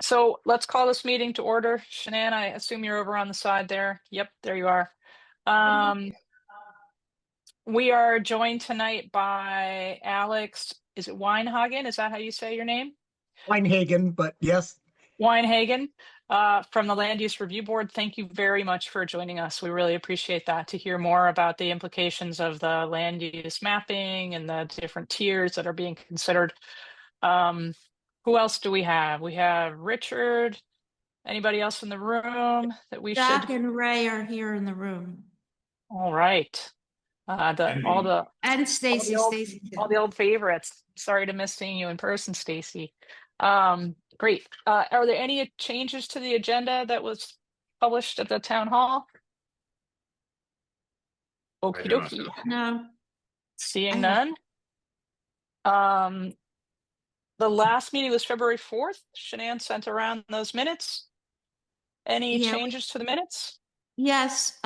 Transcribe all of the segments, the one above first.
So let's call this meeting to order. Shanann, I assume you're over on the side there. Yep, there you are. We are joined tonight by Alex. Is it Weinhagen? Is that how you say your name? Weinhagen, but yes. Weinhagen, from the Land Use Review Board. Thank you very much for joining us. We really appreciate that, to hear more about the implications of the land use mapping and the different tiers that are being considered. Who else do we have? We have Richard. Anybody else in the room that we Doc should? and Ray are here in the room. All right. And Stacy. All the old favorites. Sorry to miss seeing you in person, Stacy. Great. Are there any changes to the agenda that was published at the town hall? Okie dokie. No. Seeing none. The last meeting was February 4th. Shanann sent around those minutes. Any changes to the minutes? Yes,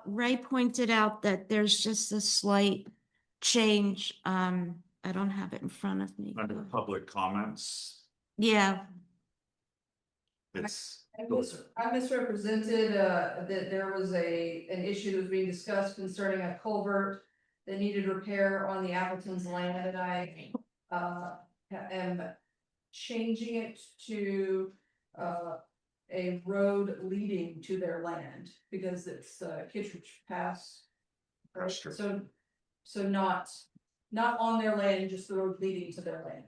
Ray pointed out that there's just a slight change. I don't have it in front of me. Under public comments, Yeah, I misrepresented that there was an issue that was being discussed concerning a culvert that needed repair on the Appleton's land, and I am changing it to a road leading to their land, because it's Kittredge Pass. So not on their land, just the road leading to their land.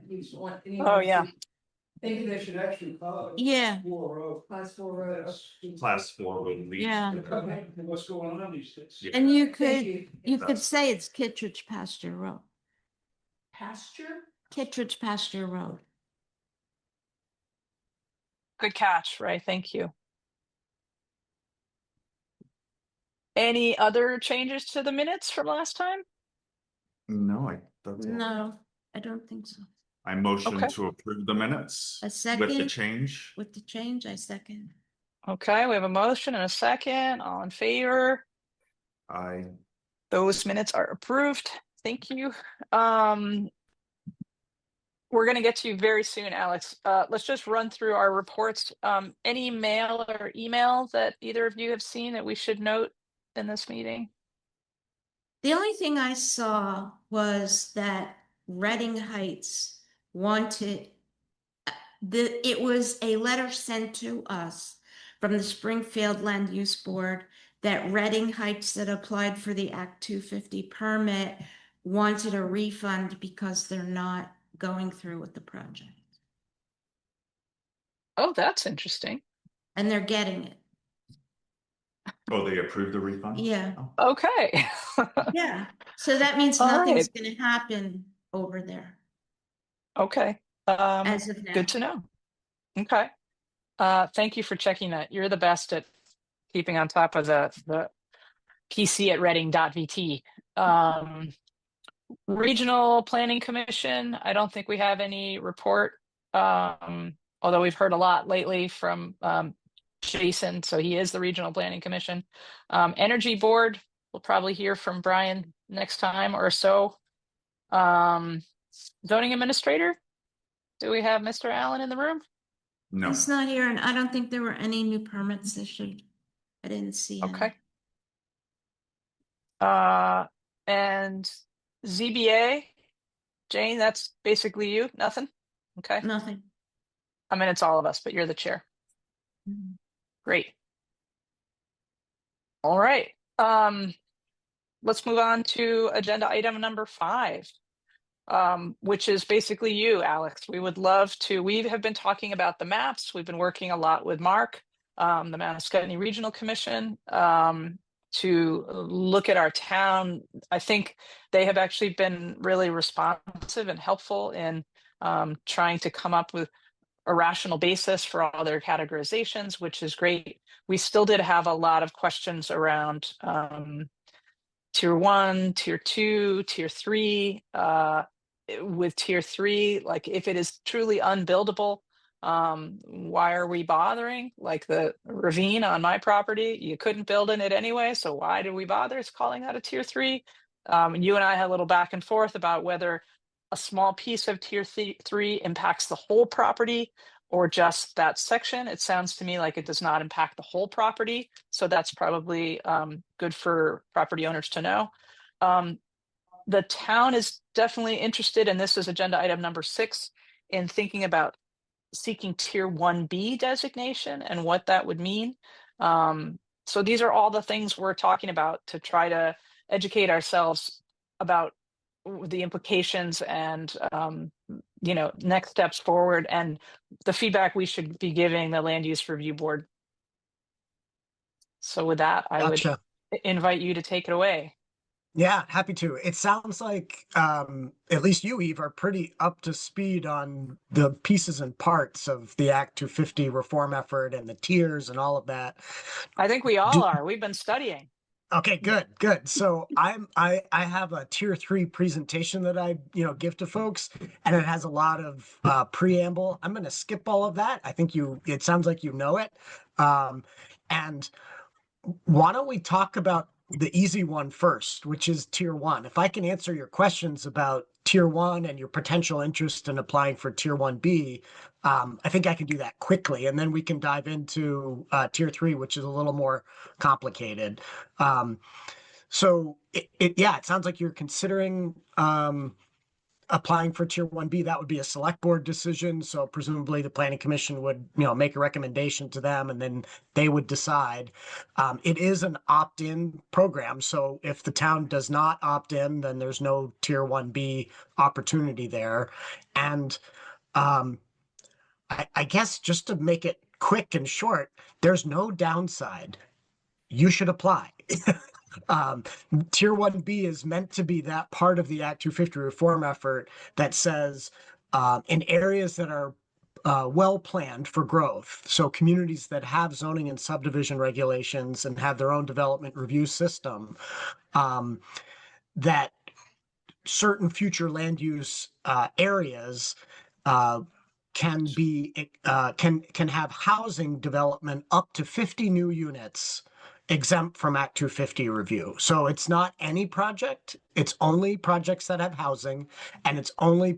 Oh, yeah. Think they should actually call it. Yeah. Class 4 road. class 4 would lead. Yeah. Okay. What's going on these days? Yeah. and you Thank could say it's Kittredge Pasture Road. Pasture? Kittredge Pasture Road. Good catch, Ray. Thank you. Any other changes to the minutes from last time? No, that's all. No, I don't think so. I motion Okay. to approve the minutes A with the second. change. With the change, I second. Okay, we have a motion and a second. All in favor? Those minutes are approved. Thank you. We're going to get to you very soon, Alex. Let's just run through our reports. Any mail or email that either of you have seen that we should note in this meeting? The only thing I saw was that Reading Heights wanted, it was a letter sent to us from the Springfield Land Use Board that Reading Heights that applied for the Act 250 permit wanted a refund because they're not going through with the project. Oh, that's interesting. And they're getting it. Oh, they approved the refund? Yeah. Oh. Okay. Yeah. So that means All nothing's right. going to happen over there Okay. as of now. Good to know. Okay. Thank you for checking that. You're the best at keeping on top of the PC at Reading.vt. Regional Planning Commission, I don't think we have any report, although we've heard a lot lately from Jason, so he is the Regional Planning Commission. Energy Board, we'll probably hear from Brian next time or so. Zoning Administrator, do we have Mr. Allen in the room? No. He's not here, and I don't think there were any new permits issued. I didn't see any. Okay. And ZBA, Jane, that's basically you, nothing? Okay. Nothing. I mean, it's all of us, but you're the chair. Mm-hmm. Great. All right. Let's move on to agenda item number 5, which is basically you, Alex. We would love to, we have been talking about the maps. We've been working a lot with Mark, the Manascutney Regional Commission, to look at our town. I think they have actually been really responsive and helpful in trying to come up with a rational basis for all their categorizations, which is great. We still did have a lot of questions around tier 1, tier 2, tier 3. With tier 3, like if it is truly unbuildable, why are we bothering? Like the ravine on my property, you couldn't build in it anyway, so why do we bother? It's calling that a tier 3. You and I had a little back and forth about whether a small piece of tier 3 impacts the whole property, or just that section. It sounds to me like it does not impact the whole property. So that's probably good for property owners to know. The town is definitely interested, and this is agenda item number 6, in thinking about seeking tier 1B designation and what that would mean. So these are all the things we're talking about to try to educate ourselves about the implications and next steps forward, and the feedback we should be giving the land use review board. So with that, I would Gotcha. invite you to take it away. Yeah, happy to. It sounds like at least you, Eve, are pretty up to speed on the pieces and parts of the Act 250 reform effort and the tiers and all of that. I think we all are. We've been studying. Okay, good. So I have a tier 3 presentation that I give to folks, and it has a lot of preamble. I'm going to skip all of that. I think it sounds like you know it. And why don't we talk about the easy one first, which is tier 1. If I can answer your questions about tier 1 and your potential interest in applying for tier 1B, I think I can do that quickly, and then we can dive into tier 3, which is a little more complicated. So it sounds like you're considering applying for tier 1B. That would be a select board decision. So presumably the planning commission would, make a recommendation to them, and then they would decide. It is an opt-in program. So if the town does not opt in, then there's no tier 1B opportunity there. And I guess just to make it quick and short, there's no downside. You should apply. Tier 1B is meant to be that part of the Act 250 reform effort that says in areas that are well planned for growth, so communities that have zoning and subdivision regulations and have their own development review system, that certain future land use areas can have housing development up to 50 new units exempt from Act 250 review. So it's not any project, it's only projects that have housing, and it's only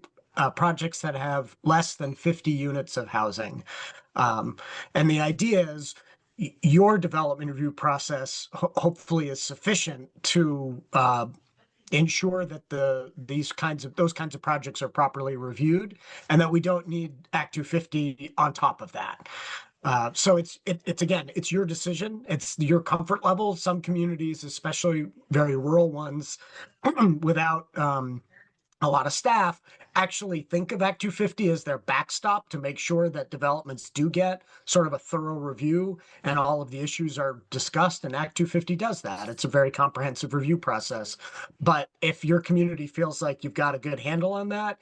projects that have less than 50 units of housing. And the idea is your development review process hopefully is sufficient to ensure that those kinds of projects are properly reviewed, and that we don't need Act 250 on top of that. So it's again, it's your decision. It's your comfort level. Some communities, especially very rural ones, without a lot of staff, actually think of Act 250 as their backstop to make sure that developments do get sort of a thorough review and all of the issues are discussed. And Act 250 does that. It's a very comprehensive review process. But if your community feels like you've got a good handle on that,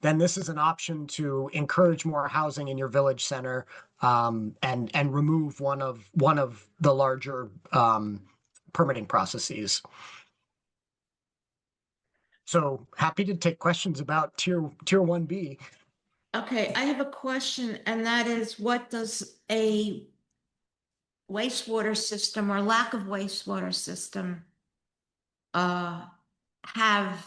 then this is an option to encourage more housing in your village center, and remove one of the larger permitting processes. So happy to take questions about tier 1B. Okay, I have a question, and that is, what does a wastewater system or lack of wastewater system have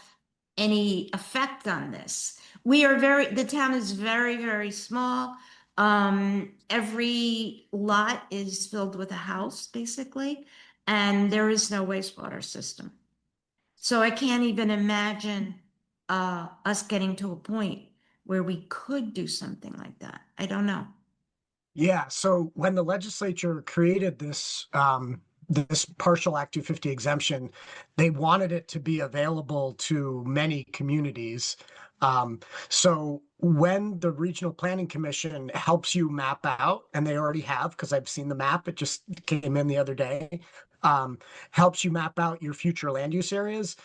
any effect on this? The town is very, very small. Every lot is filled with a house, basically, and there is no wastewater system. So I can't even imagine us getting to a point where we could do something like that. I don't know. Yeah, so when the legislature created this this partial Act 250 exemption, they wanted it to be available to many communities. So when the Regional Planning Commission helps you map out, and they already have, because I've seen the map, it just came in the other day, helps you map out your future land use areas.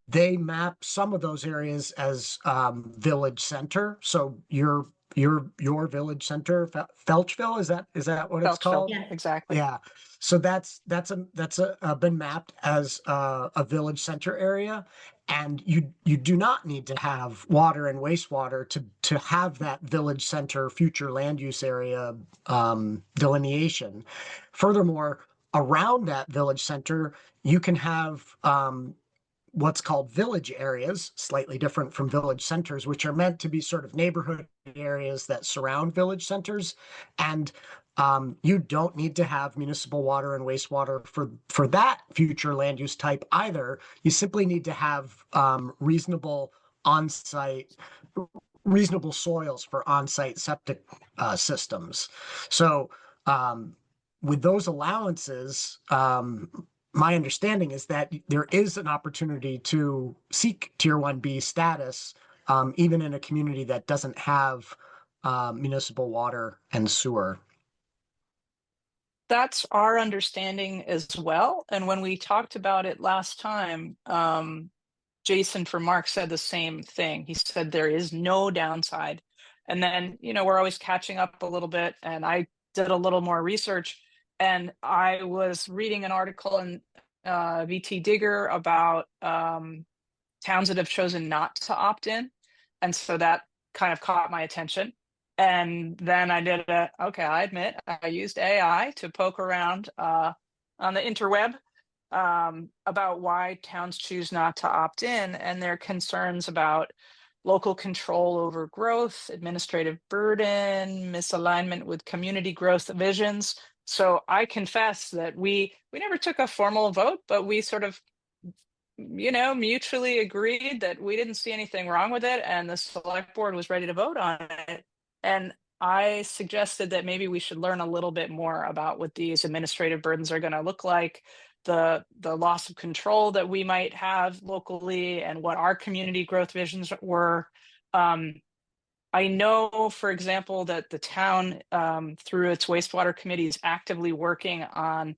They map some of those areas as village center. So your village center, Felchville, is that what it's called? Yeah. Exactly. Yeah. So that's been mapped as a village center area, and you do not need to have water and wastewater to have that village center future land use area delineation. Furthermore, around that village center, you can have what's called village areas, slightly different from village centers, which are meant to be sort of neighborhood areas that surround village centers. And you don't need to have municipal water and wastewater for that future land use type either. You simply need to have reasonable on-site, reasonable soils for on-site septic systems. So with those allowances, my understanding is that there is an opportunity to seek Tier 1B status, even in a community that doesn't have municipal water and sewer. That's our understanding as well. And when we talked about it last time, Jason from Mark said the same thing. He said there is no downside. And then, we're always catching up a little bit. And I did a little more research, and I was reading an article in VT Digger about towns that have chosen not to opt in. And so that kind of caught my attention. And then I admit I used AI to poke around on the interweb about why towns choose not to opt in, and their concerns about local control over growth, administrative burden, misalignment with community growth visions. So I confess that we never took a formal vote, but we sort of mutually agreed that we didn't see anything wrong with it, and the select board was ready to vote on it. And I suggested that maybe we should learn a little bit more about what these administrative burdens are going to look like, the loss of control that we might have locally, and what our community growth visions were. I know, for example, that the town, through its wastewater committee, is actively working on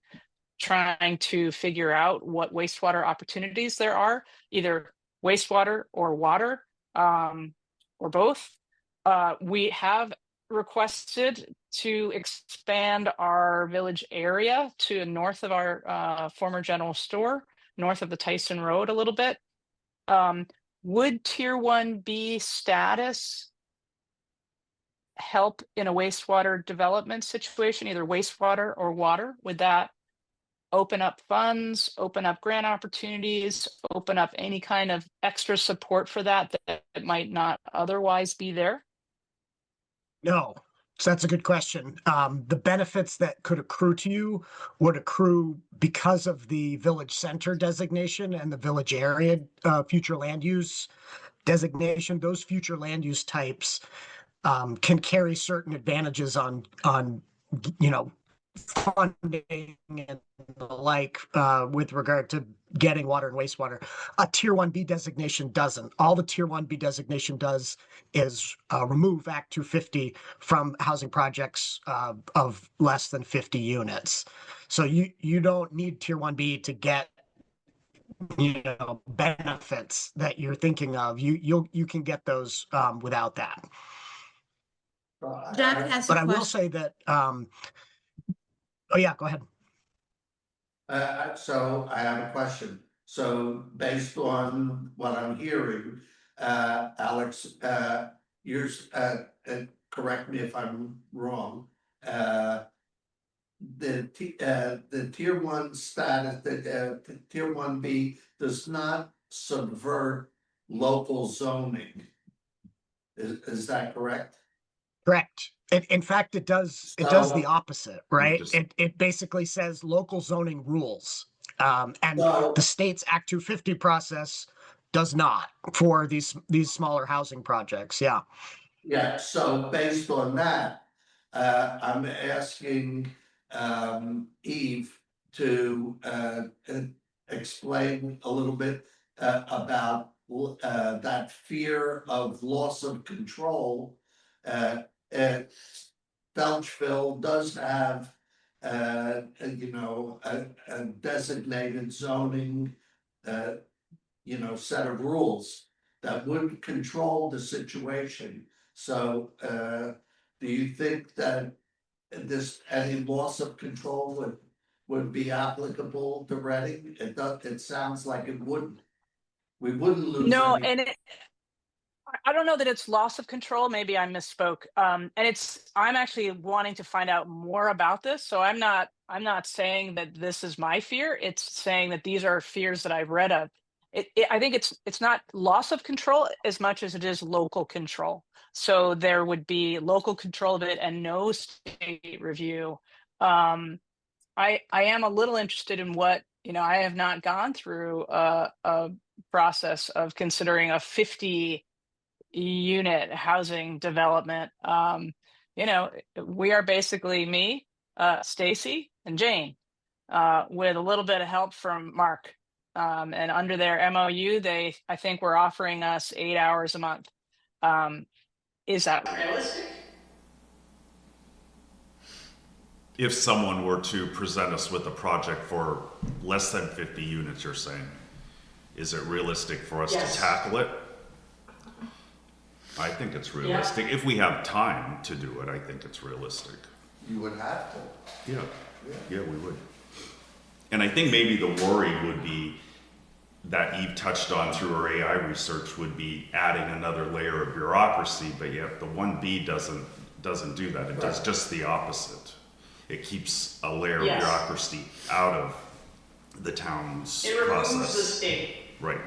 trying to figure out what wastewater opportunities there are, either wastewater or water, or both. We have requested to expand our village area to north of our former general store, north of the Tyson Road a little bit. Would Tier 1B status help in a wastewater development situation, either wastewater or water? Would that open up funds, open up grant opportunities, open up any kind of extra support for that might not otherwise be there? No, so that's a good question. The benefits that could accrue to you would accrue because of the village center designation and the village area future land use designation. Those future land use types can carry certain advantages on funding and the like with regard to getting water and wastewater. A Tier 1B designation doesn't. All the Tier 1B designation does is remove Act 250 from housing projects of less than 50 units. So you don't need Tier 1B to get benefits that you're thinking of. You can get those without that. Jack has But a I will question. say that oh yeah, go ahead. So I have a question. So based on what I'm hearing, Alex, you're, correct me if I'm wrong. The Tier 1 status, the Tier 1B does not subvert local zoning. Is that correct? Correct. In fact, it does the opposite, right? It basically says local zoning rules. And the state's Act 250 process does not for these smaller housing projects. Yeah. Yeah, so based on that, I'm asking Eve to explain a little bit about that fear of loss of control. Belchville does have a designated zoning set of rules that would control the situation. So do you think that any loss of control would be applicable to Reading? It sounds like it wouldn't. We wouldn't lose No, any. and I don't know that it's loss of control. Maybe I misspoke. And I'm actually wanting to find out more about this. So I'm not saying that this is my fear. It's saying that these are fears that I've read of. I think it's not loss of control as much as it is local control. So there would be local control of it and no state review. I am a little interested in what, I have not gone through a process of considering a 50 unit housing development. We are basically me, Stacy, and Jane, with a little bit of help from Mark. And under their MOU, I think, were offering us 8 hours a month. Is that realistic? If someone were to present us with a project for less than 50 units, you're saying, is it realistic for us to tackle it? I think it's realistic. If we have time to do it, I think it's realistic. You would have to. Yeah, we would. And I think maybe the worry would be that Eve touched on through her AI research would be adding another layer of bureaucracy, but yet the 1B doesn't do that. It does just the opposite. It keeps a layer of bureaucracy out of the town's process. It removes the state. Right.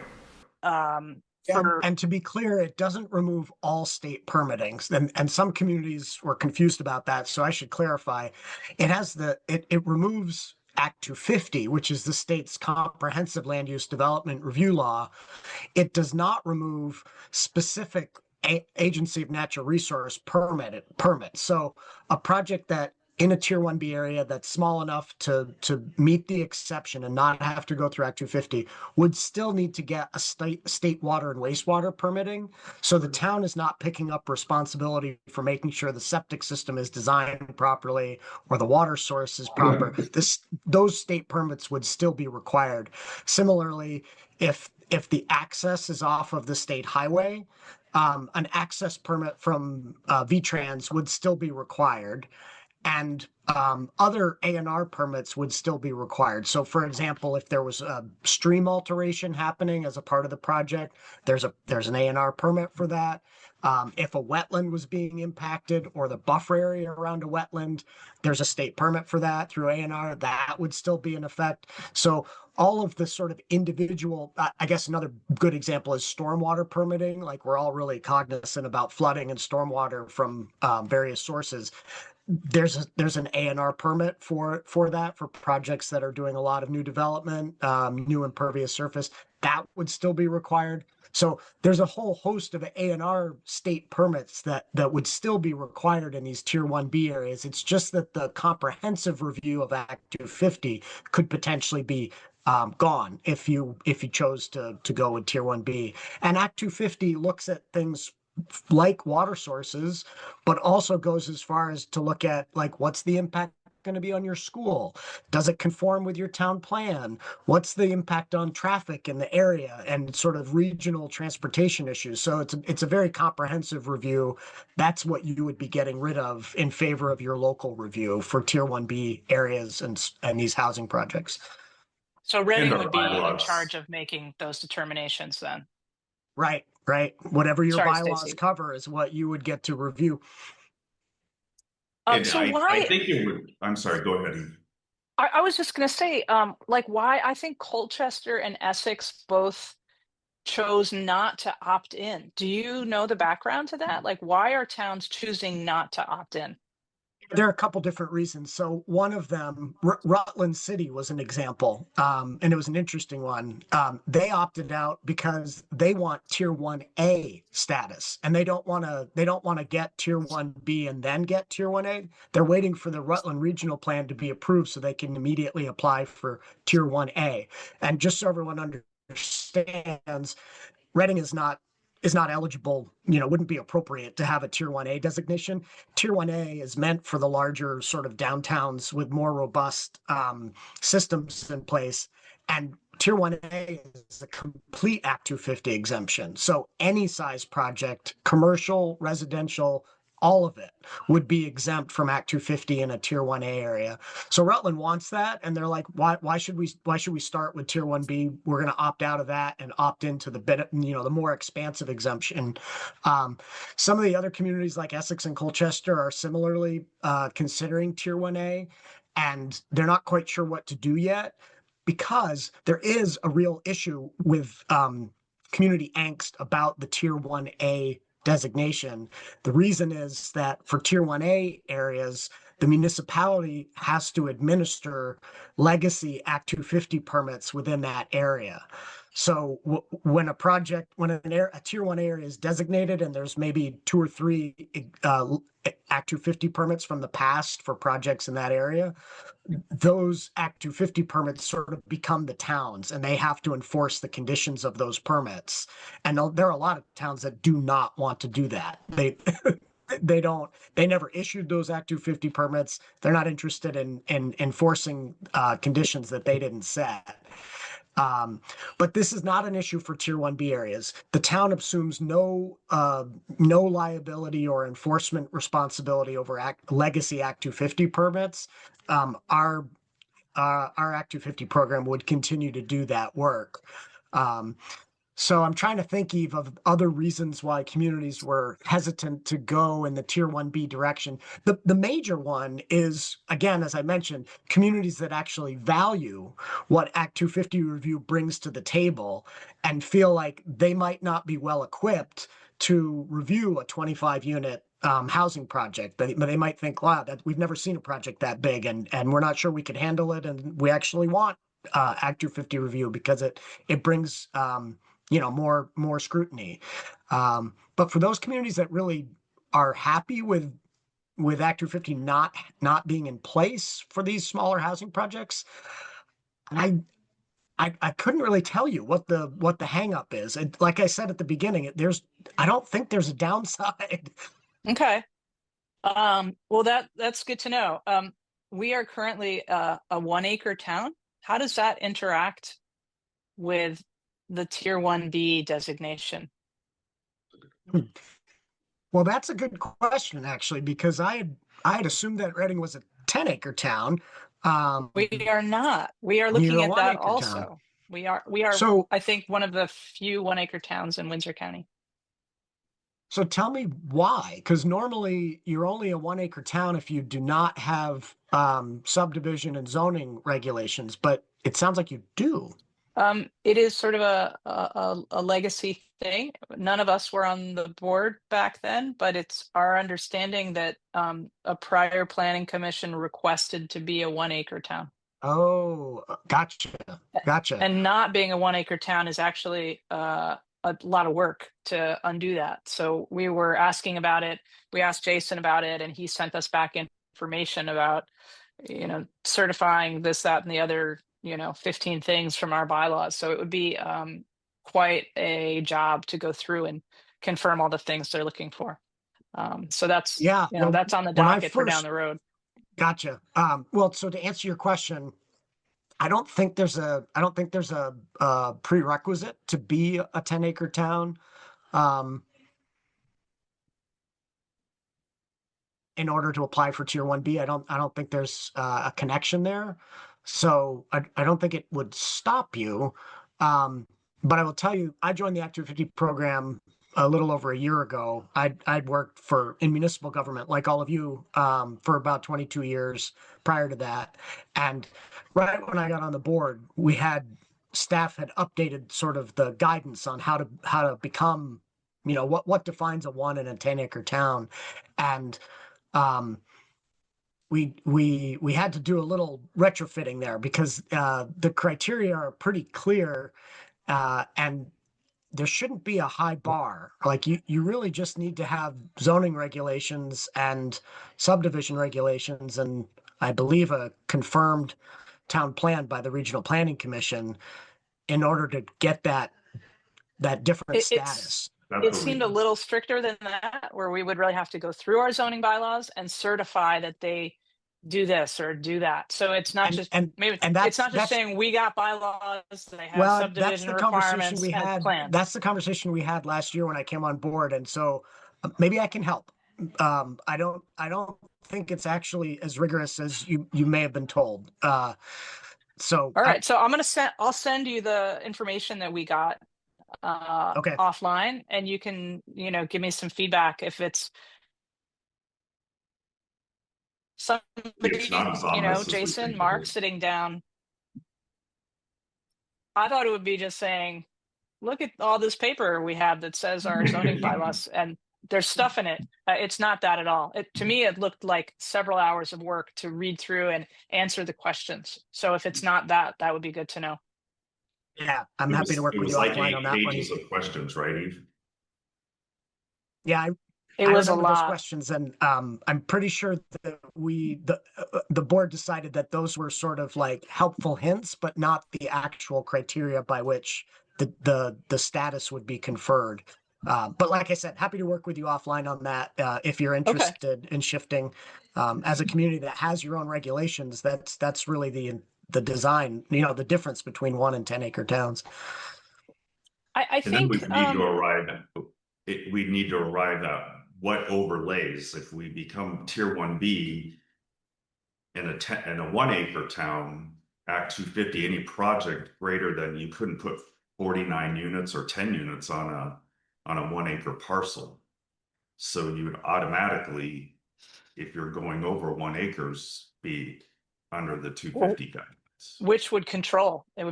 And to be clear, it doesn't remove all state permittings. And some communities were confused about that, so I should clarify. It removes Act 250, which is the state's comprehensive land use development review law. It does not remove specific agency of natural resource permits. So a project that in a tier 1B area that's small enough to meet the exception and not have to go through Act 250 would still need to get a state water and wastewater permitting. So the town is not picking up responsibility for making sure the septic system is designed properly or the water source is proper. Those state permits would still be required. Similarly, if the access is off of the state highway, an access permit from VTrans would still be required. And other A&R permits would still be required. So, for example, if there was a stream alteration happening as a part of the project, there's an A&R permit for that. If a wetland was being impacted or the buffer area around a wetland, there's a state permit for that through A&R. That would still be in effect. So all of the sort of individual, I guess another good example is stormwater permitting. Like we're all really cognizant about flooding and stormwater from various sources. There's an A&R permit for that for projects that are doing a lot of new development, new impervious surface. That would still be required. So there's a whole host of A&R state permits that would still be required in these tier 1B areas. It's just that the comprehensive review of Act 250 could potentially be gone if you chose to go with tier 1B. And Act 250 looks at things like water sources, but also goes as far as to look at like what's the impact going to be on your school? Does it conform with your town plan? What's the impact on traffic in the area and sort of regional transportation issues? So it's a very comprehensive review. That's what you would be getting rid of in favor of your local review for tier 1B areas and these housing projects. So Reading would be in charge of making those determinations then. Right. Whatever your bylaws Stacey. cover is what you would get to review. So I think it would. I'm sorry. Go ahead. I was just going to say, why I think Colchester and Essex both chose not to opt in. Do you know the background to that? Like, why are towns choosing not to opt in? There are a couple different reasons. So one of them, Rutland City was an example, and it was an interesting one. They opted out because they want tier 1A status, and they don't want to get tier 1B and then get tier 1A. They're waiting for the Rutland Regional Plan to be approved so they can immediately apply for tier 1A. And just so everyone understands, Reading is not eligible, wouldn't be appropriate to have a tier 1A designation. Tier 1A is meant for the larger sort of downtowns with more robust systems in place. And tier 1A is a complete Act 250 exemption. So any size project, commercial, residential, all of it would be exempt from Act 250 in a tier 1A area. So Rutland wants that, and they're like, why should we start with tier 1B? We're going to opt out of that and opt into the more expansive exemption. Some of the other communities like Essex and Colchester are similarly considering tier 1A, and they're not quite sure what to do yet. because there is a real issue with community angst about the Tier 1A designation. The reason is that for Tier 1A areas, the municipality has to administer legacy Act 250 permits within that area. So when a Tier 1 area is designated and there's maybe 2 or 3 Act 250 permits from the past for projects in that area, those Act 250 permits sort of become the towns, and they have to enforce the conditions of those permits. And there are a lot of towns that do not want to do that. They never issued those Act 250 permits. They're not interested in enforcing conditions that they didn't set. But this is not an issue for Tier 1B areas. The town assumes no liability or enforcement responsibility over legacy Act 250 permits. Our Act 250 program would continue to do that work. So I'm trying to think, Eve, of other reasons why communities were hesitant to go in the Tier 1B direction. The major one is, again, as I mentioned, communities that actually value what Act 250 review brings to the table and feel like they might not be well equipped to review a 25-unit housing project. They might think, wow, that we've never seen a project that big, and we're not sure we could handle it, and we actually want Act 250 review because it brings more scrutiny. But for those communities that really are happy with Act 250 not being in place for these smaller housing projects, I couldn't really tell you what the hang up is. And like I said at the beginning, I don't think there's a downside. Okay. Well, that's good to know. We are currently a 1 acre town. How does that interact with the Tier 1B designation? Well, that's a good question, actually, because I had assumed that Reading was a 10-acre town. We are not. We are You're looking a at that 1 acre also. town. We are, So I think, one of the few 1 acre towns in Windsor County. So tell me why, because normally you're only a 1 acre town if you do not have subdivision and zoning regulations, but it sounds like you do. It is sort of a legacy thing. None of us were on the board back then, but it's our understanding that a prior planning commission requested to be a 1 acre town. Oh, gotcha. And not being a 1 acre town is actually a lot of work to undo that. So we were asking about it. We asked Jason about it, and he sent us back information about, certifying this, that, and the other, 15 things from our bylaws. So it would be quite a job to go through and confirm all the things they're looking for. So that's, well, that's on the when I docket for down first the road. Gotcha. Well, so to answer your question, I don't think there's a prerequisite to be a 10-acre town. In order to apply for Tier 1B, I don't think there's a connection there. So I don't think it would stop you. But I will tell you, I joined the Act 250 program a little over a year ago. I'd worked in municipal government, like all of you, for about 22 years prior to that. And right when I got on the board, staff had updated sort of the guidance on how to become, what defines a 1 and a 10-acre town. And we had to do a little retrofitting there because the criteria are pretty clear, and there shouldn't be a high bar. Like you really just need to have zoning regulations and subdivision regulations, and I believe a confirmed town plan by the Regional Planning Commission in order to get that different status. It seemed a little stricter than that, where we would really have to go through our zoning bylaws and certify that they do this or do that. So it's not it's not just saying we got bylaws, they have subdivision requirements and plans. That's the conversation we had last year when I came on board, and so maybe I can help. I don't think it's actually as rigorous as you may have been told. So all right, so I'll send you the information that we got okay. offline, and you can give me some feedback if it's somebody, It's not as ominous as we Jason, think it Mark is. sitting down I thought it would be just saying, look at all this paper we have that says our zoning bylaws, and there's stuff in it. It's not that at all. To me, it looked like several hours of work to read through and answer the questions. So if it's not that, that would be good to know. Yeah, I'm happy to work It with was you like offline 8 on that one. pages of questions, right, Eve? Yeah, It I was a remember those lot. questions, and I'm pretty sure that the board decided that those were sort of like helpful hints, but not the actual criteria by which the status would be conferred. But like I said, happy to work with you offline on that if you're Okay. interested in shifting. As a community that has your own regulations, that's really the design, the difference between 1 and 10 acre towns. I And then we think, need to arrive at we need to arrive at what overlays if we become tier 1B in a 1 acre town, Act 250, any project greater than you couldn't put 49 units or 10 units on a 1 acre parcel. So you would automatically, if you're going over 1 acres, be under the 250 guidelines. which would control, Right.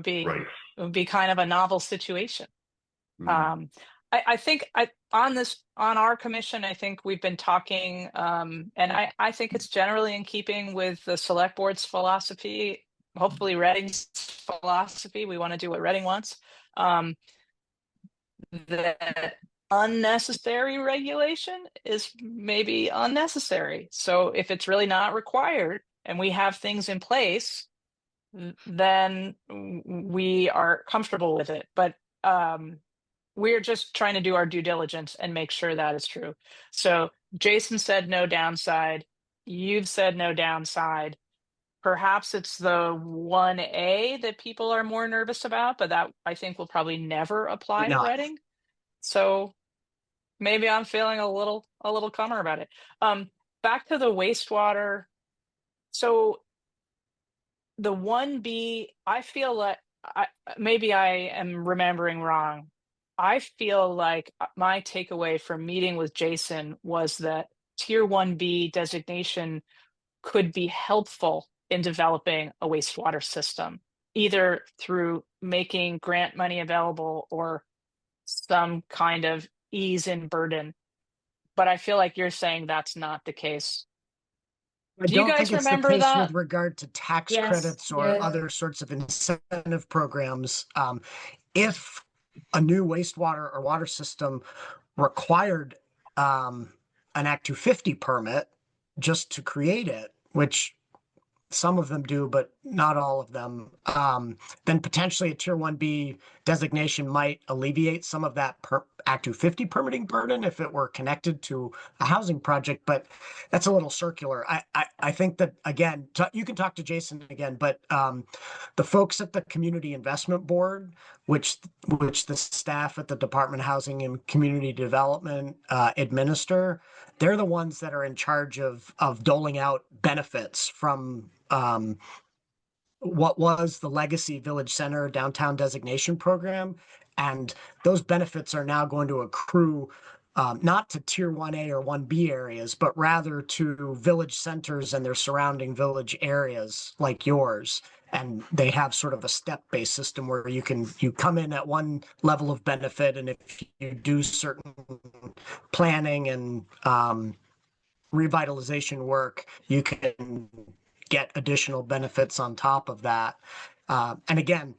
it would be kind of a novel situation. Mm. I think on our commission, I think we've been talking, and I think it's generally in keeping with the select board's philosophy, hopefully Reading's philosophy. We want to do what Reading wants. That unnecessary regulation is maybe unnecessary. So if it's really not required and we have things in place, then we are comfortable with it. But we're just trying to do our due diligence and make sure that is true. So Jason said no downside. You've said no downside. Perhaps it's the 1A that people are more nervous about, but that I think will probably never apply to Not. Reading. So maybe I'm feeling a little calmer about it. Back to the wastewater. So the 1B, I feel like maybe I am remembering wrong. I feel like my takeaway from meeting with Jason was that tier 1B designation could be helpful in developing a wastewater system, either through making grant money available or some kind of ease in burden. But I feel like you're saying that's not the case. I Do you don't think guys it's the remember case with that? regard to tax Yes. credits or Yes. other sorts of incentive programs. If a new wastewater or water system required an Act 250 permit just to create it, which some of them do, but not all of them, then potentially a tier 1B designation might alleviate some of that Act 250 permitting burden if it were connected to a housing project. But that's a little circular. I think that, again, you can talk to Jason again, but the folks at the Community Investment Board, which the staff at the Department of Housing and Community Development administer, they're the ones that are in charge of doling out benefits from what was the Legacy Village Center downtown designation program. And those benefits are now going to accrue not to tier 1A or 1B areas, but rather to village centers and their surrounding village areas like yours. And they have sort of a step-based system where you come in at one level of benefit, and if you do certain planning and revitalization work, you can get additional benefits on top of that. And again,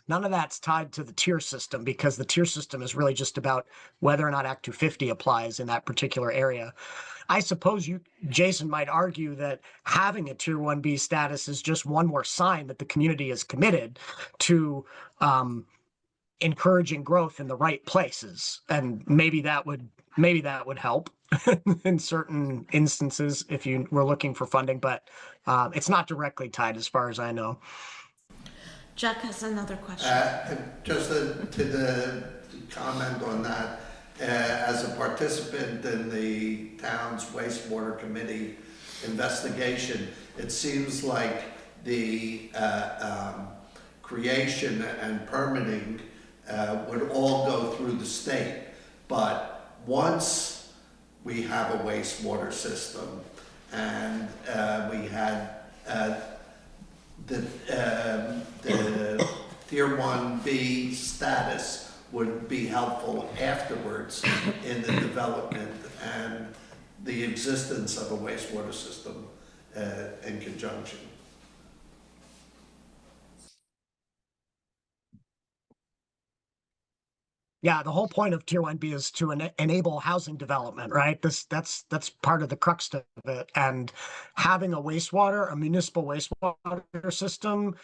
none of that's tied to the tier system, because the tier system is really just about whether or not Act 250 applies in that particular area. I suppose Jason might argue that having a tier 1B status is just one more sign that the community is committed to encouraging growth in the right places. And maybe that would help in certain instances if you were looking for funding, but it's not directly tied as far as I know. Jack has another question. Just to the comment on that, as a participant in the town's wastewater committee investigation, it seems like the creation and permitting would all go through the state. But once we have a wastewater system and we had the Tier 1B status would be helpful afterwards in the development and the existence of a wastewater system in conjunction. Yeah, the whole point of Tier 1B is to enable housing development, right? That's part of the crux of it. And having a municipal wastewater system,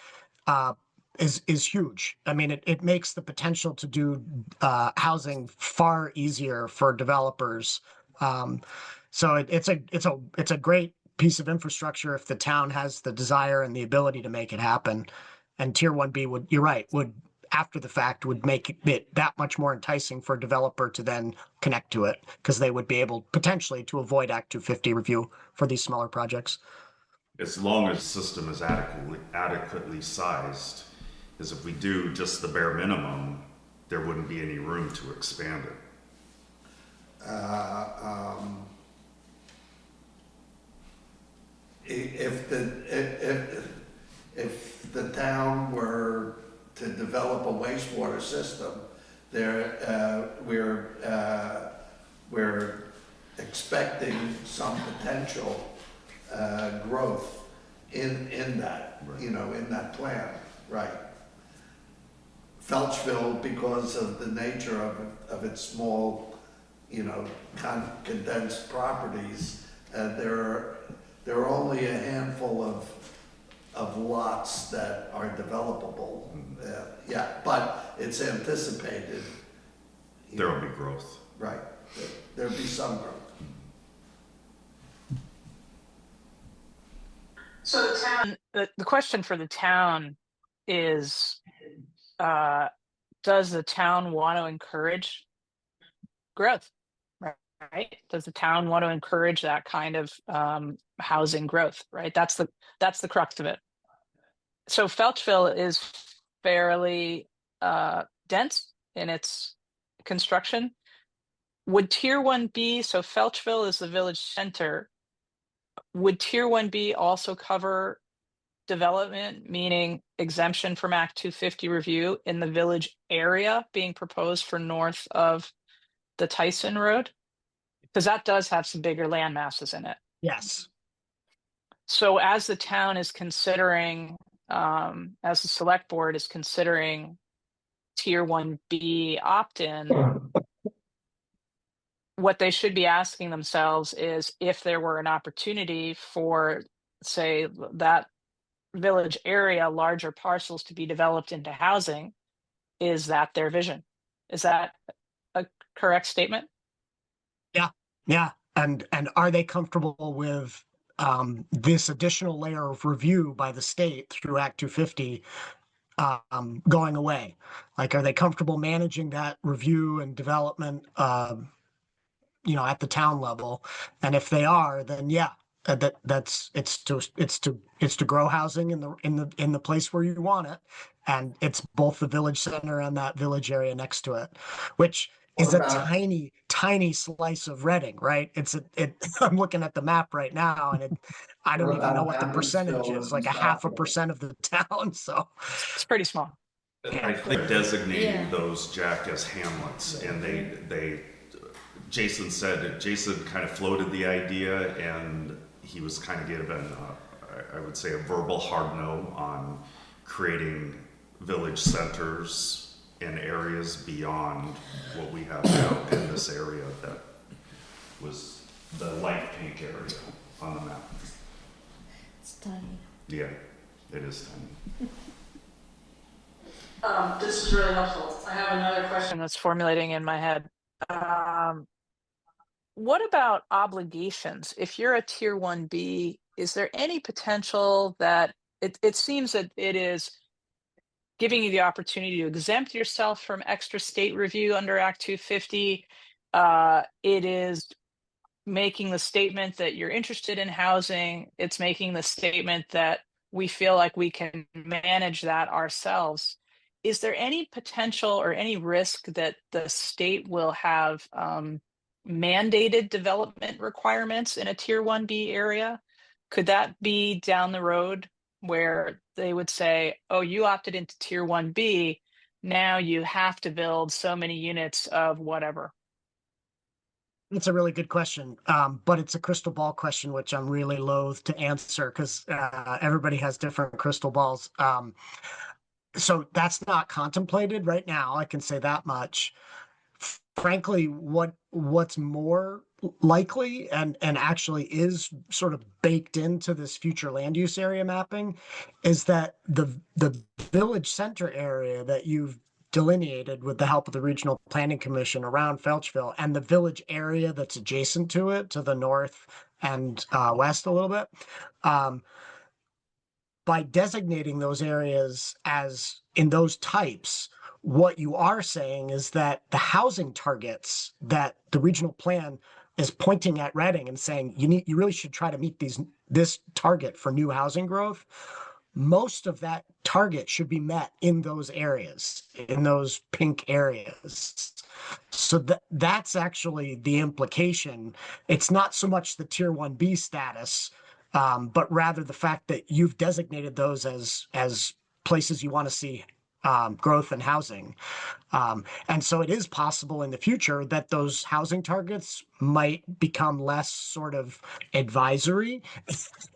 is huge. I mean, it makes the potential to do housing far easier for developers. So it's a great piece of infrastructure if the town has the desire and the ability to make it happen. And Tier 1B you're right, would after the fact would make it that much more enticing for a developer to then connect to it, because they would be able potentially to avoid Act 250 review for these smaller projects. As long as the system is adequately sized, because if we do just the bare minimum, there wouldn't be any room to expand it. If the town were to develop a wastewater system, we're expecting some potential growth in that, Right. In that plan, right? Felchville, because of the nature of its small, condensed properties, there are only a handful of lots that are developable. Yeah, but it's anticipated. There will be growth. Right, there'll be some growth. So the town, the question for the town is, does the town want to encourage growth? Right? Does the town want to encourage that kind of housing growth? Right? That's the crux of it. So Felchville is fairly dense in its construction. Would Tier 1B, so Felchville is the village center, would Tier 1B also cover development, meaning exemption from Act 250 review in the village area being proposed for north of the Tyson Road? Because that does have some bigger land masses in it. Yes. So as the town is considering, as the select board is considering Tier 1B opt-in, what they should be asking themselves is if there were an opportunity for, say, that village area, larger parcels to be developed into housing, is that their vision? Is that a correct statement? Yeah. And are they comfortable with this additional layer of review by the state through Act 250 going away? Like, are they comfortable managing that review and development, at the town level? And if they are, then yeah, it's to grow housing in the place where you want it, and it's both the village center and that village area next to it, which is a tiny slice of Reading, right? I'm looking at the map right now, and I don't even know what the percentage is, like a 0.5% of the town. So It's pretty small. I think designating Yeah. those, Jack, as hamlets, and Jason kind of floated the idea, and he was kind of given, I would say, a verbal hard no on creating village centers in areas beyond what we have now in this area that was the light pink area on the map. It's tiny. Yeah, it is tiny. This is really helpful. I have another question that's formulating in my head. What about obligations? If you're a Tier 1B, is there any potential that it seems that it is giving you the opportunity to exempt yourself from extra state review under Act 250? It is making the statement that you're interested in housing. It's making the statement that we feel like we can manage that ourselves. Is there any potential or any risk that the state will have mandated development requirements in a Tier 1B area? Could that be down the road where they would say, oh, you opted into tier 1B, now you have to build so many units of whatever? It's a really good question, but it's a crystal ball question, which I'm really loath to answer because everybody has different crystal balls. So that's not contemplated right now. I can say that much. Frankly, what's more likely and actually is sort of baked into this future land use area mapping is that the village center area that you've delineated with the help of the Regional Planning Commission around Felchville and the village area that's adjacent to it, to the north and west a little bit, by designating those areas as in those types, what you are saying is that the housing targets that the regional plan is pointing at Reading and saying you really should try to meet this target for new housing growth. Most of that target should be met in those areas, in those pink areas. So that's actually the implication. It's not so much the tier 1B status, but rather the fact that you've designated those as places you want to see growth and housing. And so it is possible in the future that those housing targets might become less sort of advisory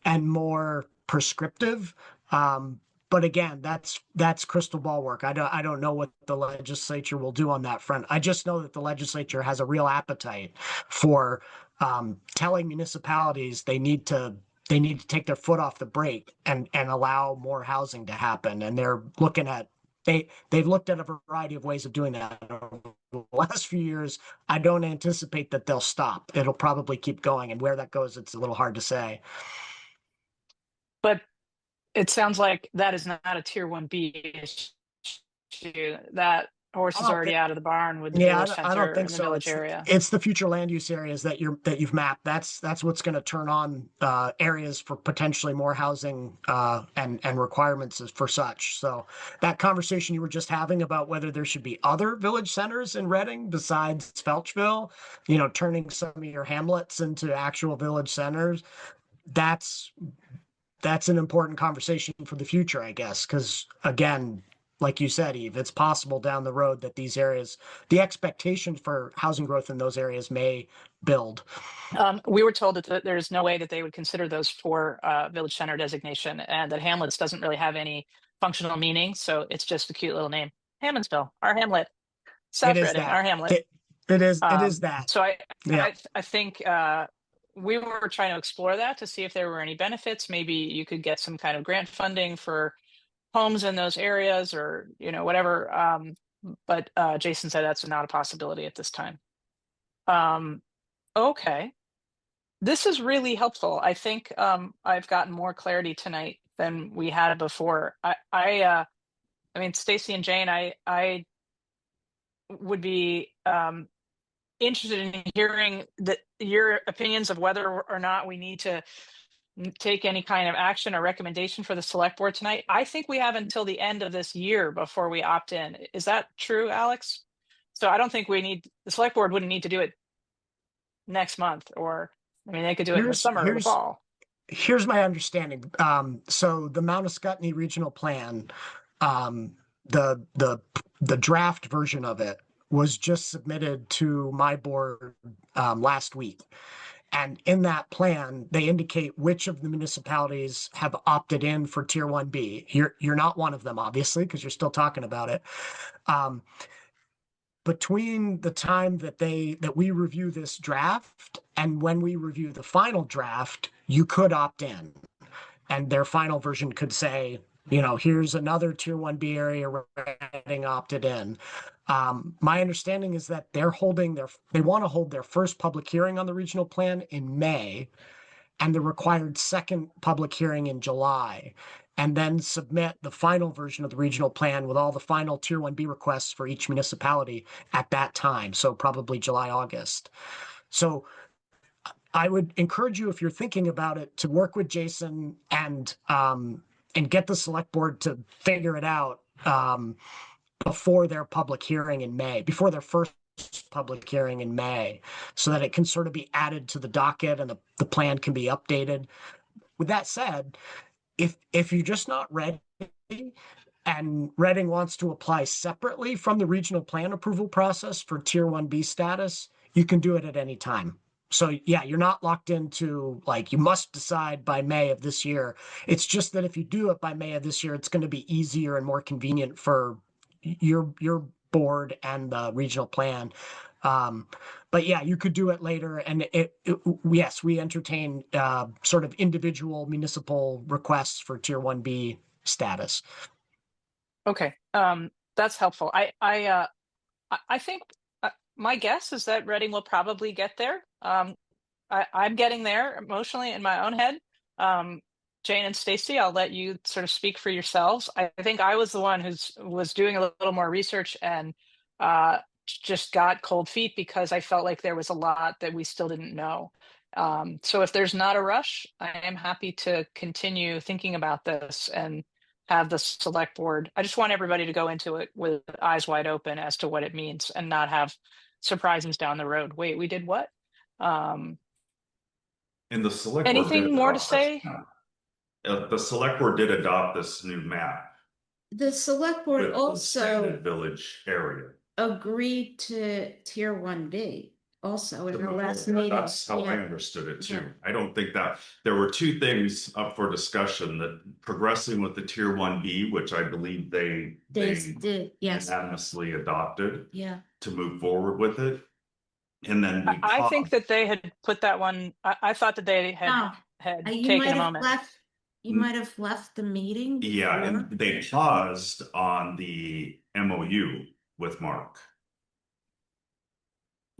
and more prescriptive. But again, that's crystal ball work. I don't know what the legislature will do on that front. I just know that the legislature has a real appetite for telling municipalities they need to take their foot off the brake and allow more housing to happen. And they're looking at they've looked at a variety of ways of doing that over the last few years. I don't anticipate that they'll stop. It'll probably keep going, and where that goes, it's a little hard to say. But it sounds like that is not a tier 1B issue. That horse is already out of the barn with the Yeah, village I don't center think and the so. village area. It's the future land use areas that you've mapped. That's what's going to turn on areas for potentially more housing and requirements for such. So that conversation you were just having about whether there should be other village centers in Reading besides Felchville, turning some of your hamlets into actual village centers, that's an important conversation for the future, I guess, because again, like you said, Eve, it's possible down the road that these areas, the expectation for housing growth in those areas may build. We were told that there's no way that they would consider those for village center designation, and that Hamlets doesn't really have any functional meaning, so it's just a cute little name. Hammondsville, our hamlet. It South is Reading, our that. hamlet. It is that. So Yeah. I think we were trying to explore that to see if there were any benefits. Maybe you could get some kind of grant funding for homes in those areas, or whatever. But Jason said that's not a possibility at this time. Okay, this is really helpful. I think I've gotten more clarity tonight than we had before. I mean, Stacy and Jane, I would be interested in hearing your opinions of whether or not we need to take any kind of action or recommendation for the select board tonight. I think we have until the end of this year before we opt in. Is that true, Alex? So I don't think the select board wouldn't need to do it next month, or I mean, they could do it in the summer or the fall. Here's my understanding. So the Mount Escutney Regional Plan, the draft version of it was just submitted to my board last week. And in that plan, they indicate which of the municipalities have opted in for Tier 1B. You're not one of them, obviously, because you're still talking about it. Between the time that we review this draft and when we review the final draft, you could opt in. And their final version could say, here's another Tier 1B area where Reading opted in. My understanding is that they want to hold their first public hearing on the regional plan in May, and the required second public hearing in July, and then submit the final version of the regional plan with all the final Tier 1B requests for each municipality at that time. So probably July, August. So I would encourage you, if you're thinking about it, to work with Jason and get the select board to figure it out before their public hearing in May, before their first public hearing in May, so that it can sort of be added to the docket and the plan can be updated. With that said, if you're just not ready and Reading wants to apply separately from the regional plan approval process for Tier 1B status, you can do it at any time. So yeah, you're not locked into like you must decide by May of this year. It's just that if you do it by May of this year, it's going to be easier and more convenient for your board and the regional plan. But yeah, you could do it later. And yes, we entertain sort of individual municipal requests for Tier 1B status. Okay, that's helpful. I think my guess is that Reading will probably get there. I'm getting there emotionally in my own head. Jane and Stacy, I'll let you sort of speak for yourselves. I think I was the one who was doing a little more research and just got cold feet because I felt like there was a lot that we still didn't know. So if there's not a rush, I am happy to continue thinking about this and have the select board. I just want everybody to go into it with eyes wide open as to what it means and not have surprises down the road. Wait, we did what? And the select board Anything did more to adopt this say? map. The select board did adopt this new map The select board with the also expanded village area. agreed to Tier 1B also in the last meeting. That's how I Yeah. understood it too. Yeah. I don't think that there were two things up for discussion, that progressing with the Tier 1B, which I believe They did, yes, unanimously adopted yeah. to move forward with it. And then we I talked, think that they had put that one. I thought that they had No, you taken might a have moment. left, you might have left the meeting. yeah, before. and they paused on the MOU with Mark.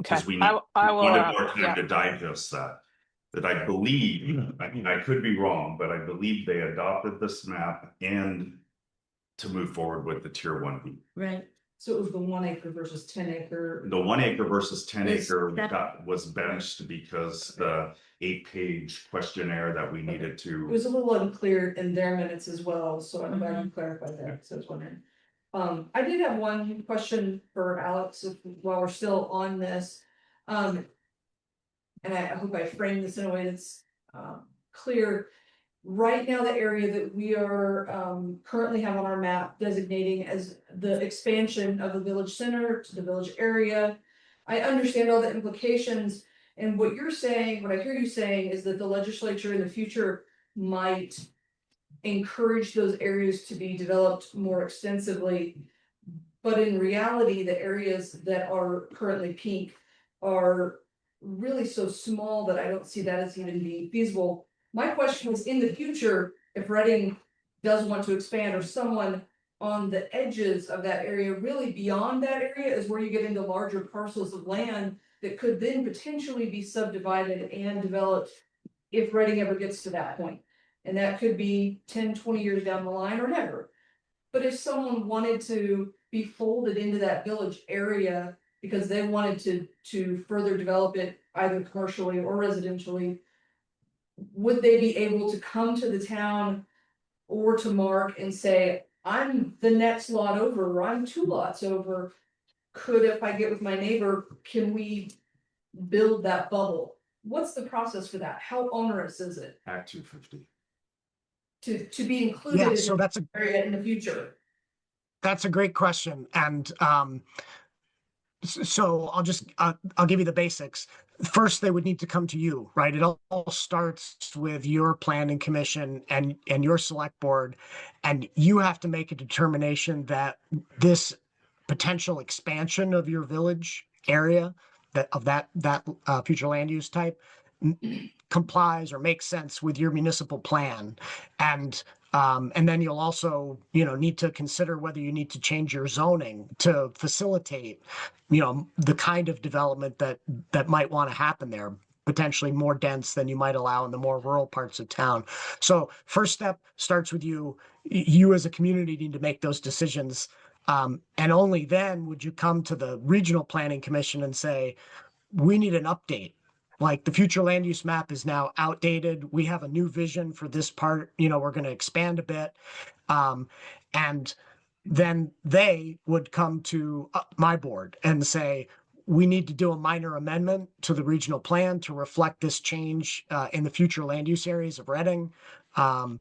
Okay, Because we I will. wanted more time Yeah, to digest that. That I believe, I mean, I could be wrong, but I believe they adopted this map and to move forward with the Tier 1B. Right, So it was the 1 acre versus 10 acre. The 1 acre versus 10 Is acre that- was benched because the 8-page questionnaire that we needed It to. was a little unclear in their minutes as well, so I'm glad Mm-hmm. you clarified that, so I was wondering. I did have one question for Alex, while we're still on this. And I hope I framed this in a way that's clear. Right now, the area that we are currently have on our map designating as the expansion of the village center to the village area. I understand all the implications, and what you're saying, what I hear you saying is that the legislature in the future might encourage those areas to be developed more extensively. But in reality, the areas that are currently pink are really so small that I don't see that as even being feasible. My question was, in the future, if Reading does want to expand, or someone on the edges of that area, really beyond that area is where you get into larger parcels of land that could then potentially be subdivided and developed if Reading ever gets to that point. And that could be 10, 20 years down the line or never. But if someone wanted to be folded into that village area because they wanted to further develop it either commercially or residentially, would they be able to come to the town or to Mark and say, I'm the next lot over, or I'm 2 lots over? Could, if I get with my neighbor, can we build that bubble? What's the process for that? How onerous is it Act 250. to be included Yeah, in so the area in the future? that's a great question. And so I'll give you the basics. First, they would need to come to you, right? It all starts with your planning commission and your select board, and you have to make a determination that this potential expansion of your village area, that future land use type, complies or makes sense with your municipal plan. And then you'll also, need to consider whether you need to change your zoning to facilitate, the kind of development that might want to happen there, potentially more dense than you might allow in the more rural parts of town. So first step starts with you. You as a community need to make those decisions. And only then would you come to the regional planning commission and say, we need an update. Like the future land use map is now outdated. We have a new vision for this part. We're going to expand a bit. And then they would come to my board and say, we need to do a minor amendment to the regional plan to reflect this change in the future land use areas of Reading. and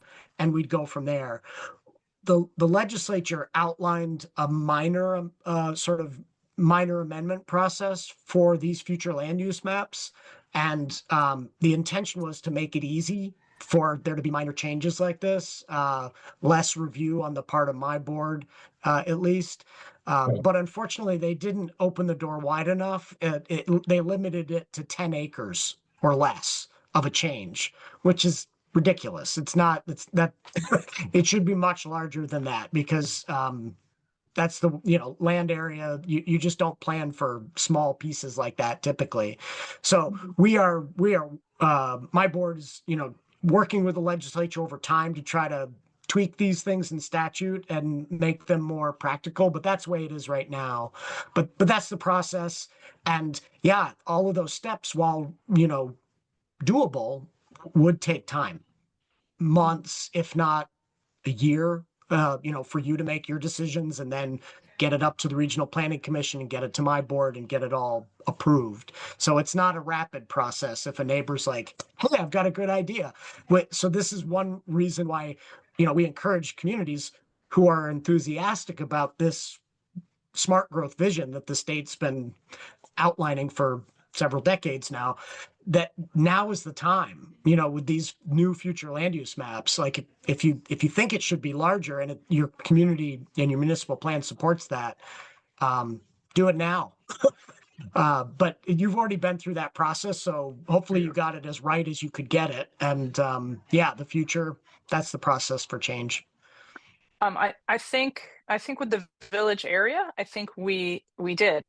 we'd go from there. The legislature outlined a minor sort of minor amendment process for these future land use maps, and the intention was to make it easy for there to be minor changes like this, less review on the part of my board, at least. But unfortunately, they didn't open the door wide enough. They limited it to 10 acres or less of a change, which is ridiculous. It's not, it's that it should be much larger than that, because that's the, land area. You just don't plan for small pieces like that typically. So my board is, working with the legislature over time to try to tweak these things in statute and make them more practical, but that's the way it is right now. But that's the process. And yeah, all of those steps, while, doable, would take time, months, if not a year, for you to make your decisions and then get it up to the regional planning commission and get it to my board and get it all approved. So it's not a rapid process. If a neighbor's like, hey, I've got a good idea. So this is one reason why, we encourage communities who are enthusiastic about this smart growth vision that the state's been outlining for several decades now, that now is the time, with these new future land use maps. Like if you think it should be larger and your community and your municipal plan supports that, do it now. But you've already been through that process, so hopefully you got it as right as you could get it. And the future, that's the process for change. I think with the village area, I think we did.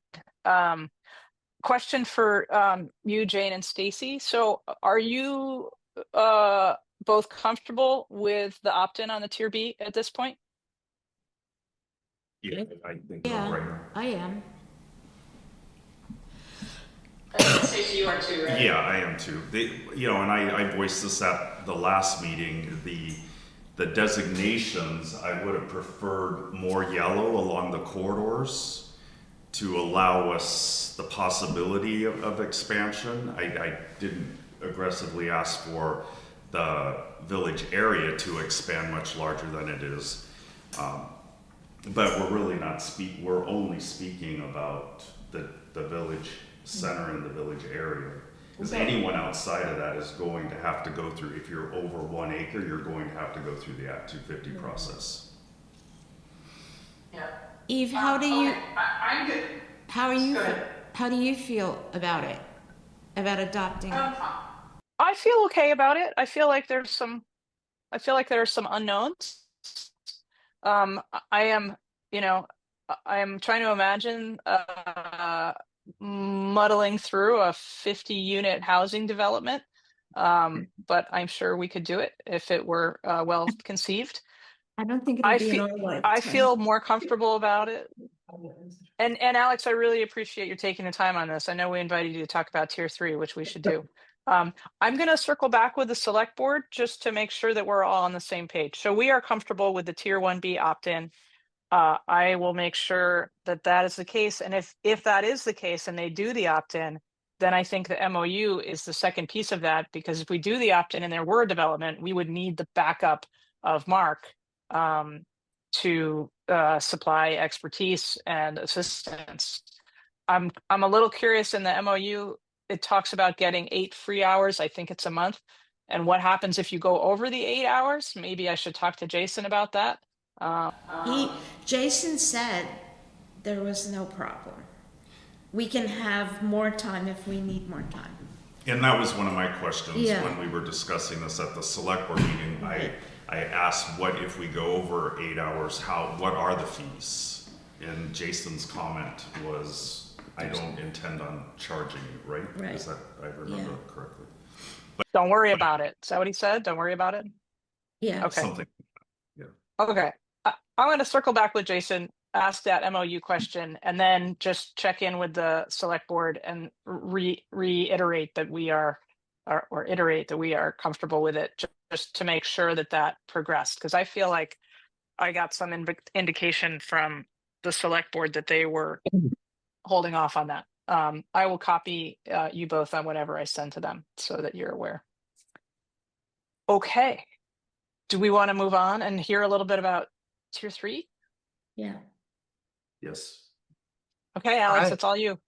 Question for you, Jane and Stacy. So are you both comfortable with the opt-in on the Tier B at this point? Yeah, I think so, Yeah, right. I am. Stacy, you are too, right? Yeah, I am too. And I voiced this at the last meeting. The designations, I would have preferred more yellow along the corridors to allow us the possibility of expansion. I didn't aggressively ask for the village area to expand much larger than it is. But we're really not we're only speaking about the village center and the village area. Because anyone outside of that is going to have to go through, if you're over 1 acre, you're going to have to go through the Act 250 process. Yeah. Eve, how do you? Okay. I'm good. How are you? Go ahead. How do you feel about it? About adopting? I feel okay about it. I feel like there are some unknowns. I am trying to imagine muddling through a 50-unit housing development. But I'm sure we could do it if it were well conceived. I don't think it'll be in our lifetime. I feel more comfortable about it. And Alex, I really appreciate you taking the time on this. I know we invited you to talk about Tier 3, which we should do. I'm going to circle back with the select board just to make sure that we're all on the same page. So we are comfortable with the Tier 1B opt-in. I will make sure that that is the case. And if that is the case and they do the opt-in, then I think the MOU is the second piece of that, because if we do the opt-in and there were a development, we would need the backup of Mark to supply expertise and assistance. I'm a little curious. In the MOU, it talks about getting 8 free hours. I think it's a month. And what happens if you go over the 8 hours? Maybe I should talk to Jason about that. Jason said there was no problem. We can have more time if we need more time. And that was one of my questions when we were discussing this at the select board meeting. Right. I asked, what if we go over 8 hours, what are the fees? And Jason's comment was, I don't intend on charging you, right? Right. Is that, I remember correctly? But, don't worry about it. Is that what he said? Don't worry about it? Yeah. Okay. Something. Yeah. Okay. I'm going to circle back with Jason, ask that MOU question, and then just check in with the select board and reiterate that we are, or iterate that we are comfortable with it, just to make sure that that progressed. Because I feel like I got some indication from the select board that they were holding off on that. I will copy you both on whatever I send to them so that you're aware. Okay. do we want to move on and hear a little bit about tier 3? Yeah. Yes. Okay, Alex, right. it's all you.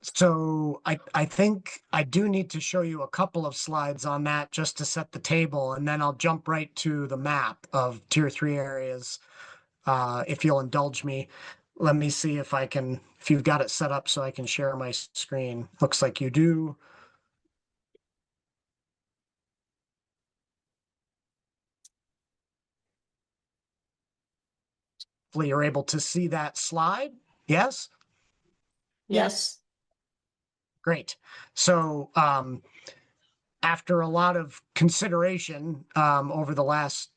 So I think I do need to show you a couple of slides on that just to set the table, and then I'll jump right to the map of tier 3 areas. If you'll indulge me, let me see if you've got it set up so I can share my screen. Looks like you do. Hopefully you're able to see that slide. Yes? Yes. Great. So after a lot of consideration over the last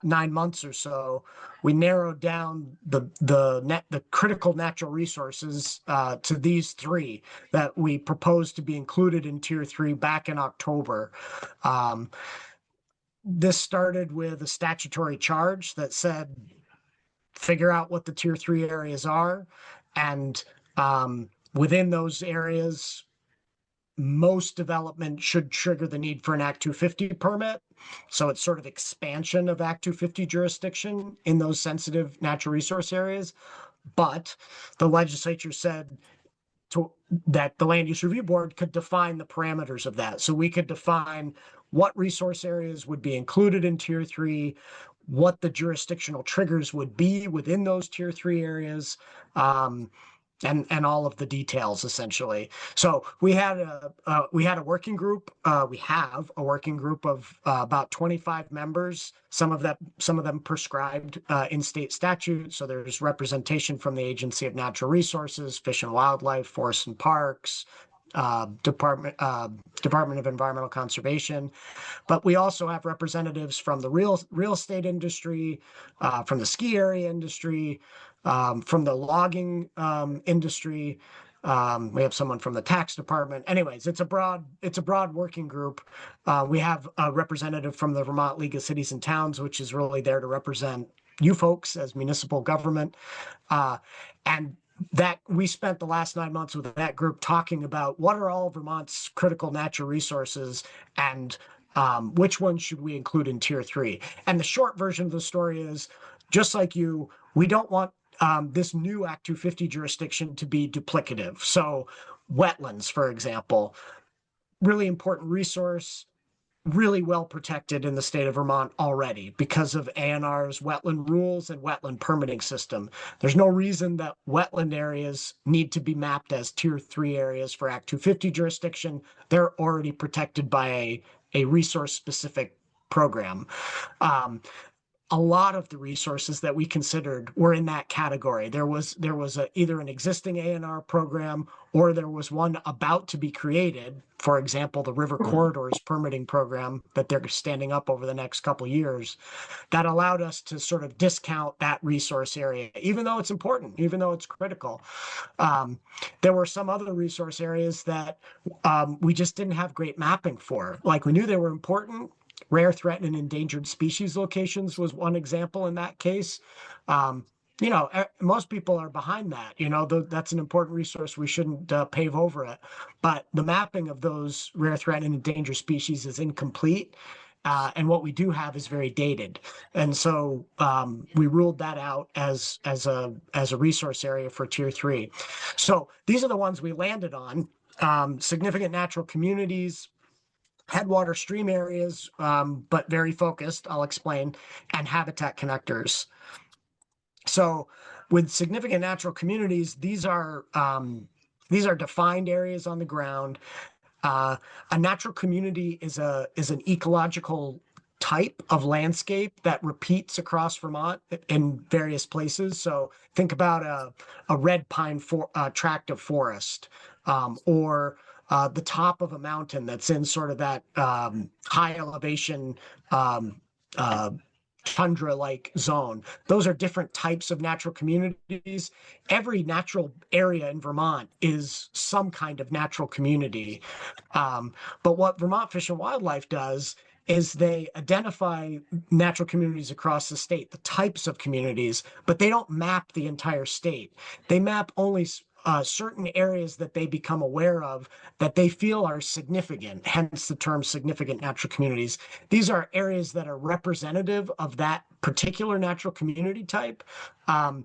9 months or so, we narrowed down the critical natural resources to these 3 that we proposed to be included in tier 3 back in October. This started with a statutory charge that said, figure out what the tier 3 areas are, and within those areas, most development should trigger the need for an Act 250 permit. So it's sort of expansion of Act 250 jurisdiction in those sensitive natural resource areas. But the legislature said that the Land Use Review Board could define the parameters of that. So we could define what resource areas would be included in tier 3, what the jurisdictional triggers would be within those tier 3 areas, and all of the details essentially. So we had a working group. We have a working group of about 25 members. Some of them prescribed in state statute. So there's representation from the Agency of Natural Resources, Fish and Wildlife, Forests and Parks, Department of Environmental Conservation. But we also have representatives from the real estate industry, from the ski area industry, from the logging industry. We have someone from the tax department. Anyways, it's a broad working group. We have a representative from the Vermont League of Cities and Towns, which is really there to represent you folks as municipal government. And that we spent the last 9 months with that group talking about what are all Vermont's critical natural resources and which ones should we include in tier 3. And the short version of the story is, just like you, we don't want this new Act 250 jurisdiction to be duplicative. So wetlands, for example, really important resource, really well protected in the state of Vermont already because of ANR's wetland rules and wetland permitting system. There's no reason that wetland areas need to be mapped as tier 3 areas for Act 250 jurisdiction. They're already protected by a resource specific program. A lot of the resources that we considered were in that category. There was either an existing ANR program or there was one about to be created. For example, the River Corridors permitting program that they're standing up over the next couple of years that allowed us to sort of discount that resource area, even though it's important, even though it's critical. There were some other resource areas that we just didn't have great mapping for. Like, we knew they were important. Rare, threatened, and endangered species locations was one example in that case. Most people are behind that. That's an important resource. We shouldn't pave over it. But the mapping of those rare, threatened, and endangered species is incomplete. And what we do have is very dated. And so we ruled that out as a resource area for tier 3. So these are the ones we landed on. Significant natural communities, headwater stream areas, but very focused, I'll explain, and habitat connectors. So with significant natural communities, these are defined areas on the ground. A natural community is an ecological type of landscape that repeats across Vermont in various places. So think about a red pine tract of forest, or the top of a mountain that's in sort of that high elevation tundra-like zone. Those are different types of natural communities. Every natural area in Vermont is some kind of natural community. But what Vermont Fish and Wildlife does is they identify natural communities across the state, the types of communities, but they don't map the entire state. They map only certain areas that they become aware of that they feel are significant, hence the term significant natural communities. These are areas that are representative of that particular natural community type, and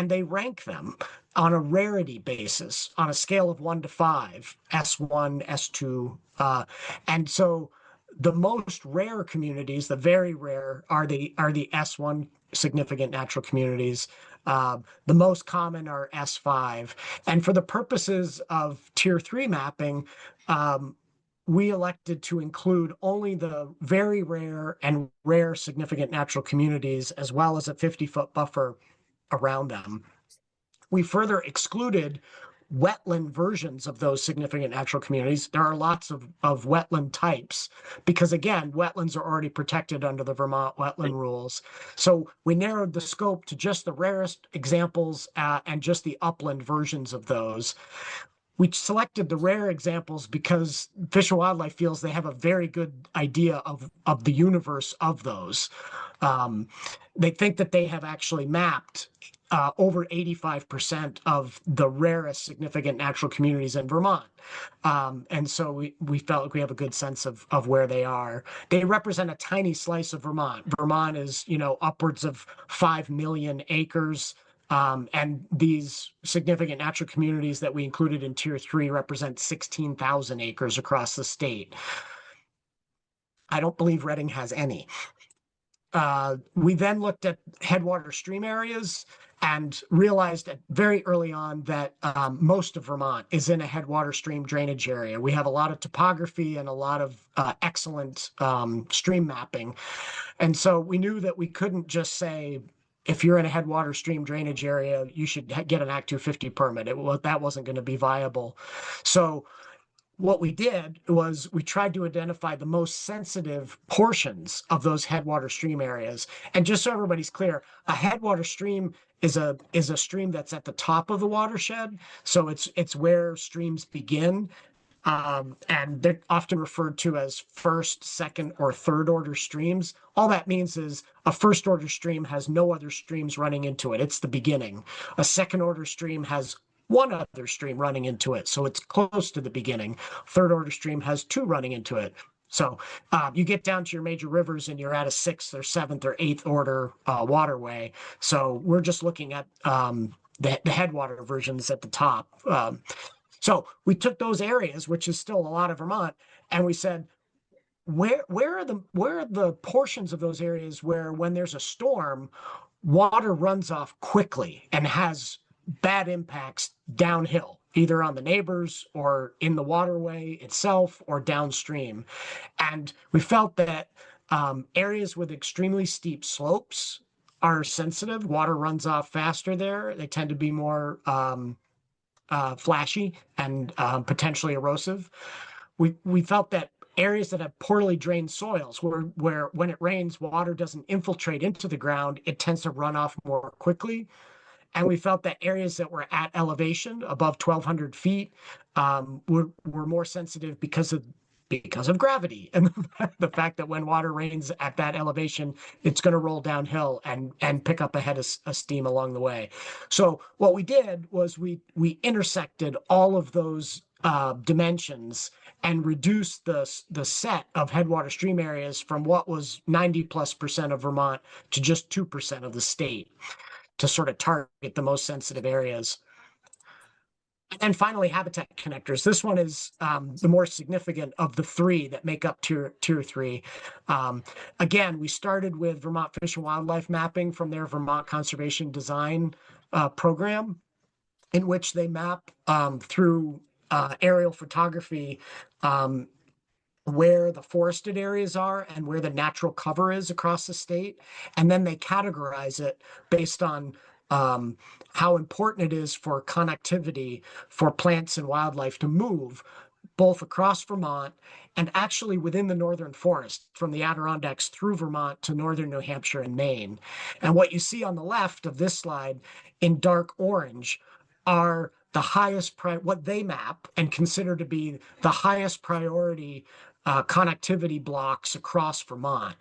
they rank them on a rarity basis on a scale of 1 to 5, S1, S2. And so the most rare communities, the very rare, are the S1 significant natural communities. The most common are S5. And for the purposes of Tier 3 mapping, we elected to include only the very rare and rare significant natural communities, as well as a 50-foot buffer around them. We further excluded wetland versions of those significant natural communities. There are lots of wetland types because, again, wetlands are already protected under the Vermont wetland rules. So we narrowed the scope to just the rarest examples and just the upland versions of those. We selected the rare examples because Fish and Wildlife feels they have a very good idea of the universe of those. They think that they have actually mapped over 85% of the rarest significant natural communities in Vermont. And so we felt like we have a good sense of where they are. They represent a tiny slice of Vermont. Vermont is, upwards of 5 million acres. And these significant natural communities that we included in Tier 3 represent 16,000 acres across the state. I don't believe Reading has any. We then looked at headwater stream areas and realized very early on that most of Vermont is in a headwater stream drainage area. We have a lot of topography and a lot of excellent stream mapping. And so we knew that we couldn't just say, if you're in a headwater stream drainage area, you should get an Act 250 permit. That wasn't going to be viable. So what we did was we tried to identify the most sensitive portions of those headwater stream areas. And just so everybody's clear, a headwater stream is a stream that's at the top of the watershed. So it's where streams begin. And they're often referred to as first, second, or third order streams. All that means is a first order stream has no other streams running into it. It's the beginning. A second order stream has one other stream running into it, so it's close to the beginning. Third order stream has two running into it. So you get down to your major rivers and you're at a sixth or seventh or eighth order waterway. So we're just looking at the headwater versions at the top. So we took those areas, which is still a lot of Vermont, and we said, where are the portions of those areas where when there's a storm, water runs off quickly and has bad impacts downhill, either on the neighbors or in the waterway itself or downstream. And we felt that areas with extremely steep slopes are sensitive. Water runs off faster there. They tend to be more flashy and potentially erosive. We felt that areas that have poorly drained soils, where when it rains, water doesn't infiltrate into the ground, it tends to run off more quickly. And we felt that areas that were at elevation above 1,200 feet were more sensitive because of gravity and the fact that when water rains at that elevation, it's going to roll downhill and pick up a head of steam along the way. So what we did was we intersected all of those dimensions and reduced the set of headwater stream areas from what was 90+% of Vermont to just 2% of the state, to sort of target the most sensitive areas. And finally, habitat connectors. This one is the more significant of the three that make up tier 3. Again, we started with Vermont Fish and Wildlife mapping from their Vermont Conservation Design program, in which they map through aerial photography where the forested areas are and where the natural cover is across the state. And then they categorize it based on how important it is for connectivity for plants and wildlife to move both across Vermont and actually within the northern forest, from the Adirondacks through Vermont to northern New Hampshire and Maine. And what you see on the left of this slide in dark orange are the highest what they map and consider to be the highest priority connectivity blocks across Vermont.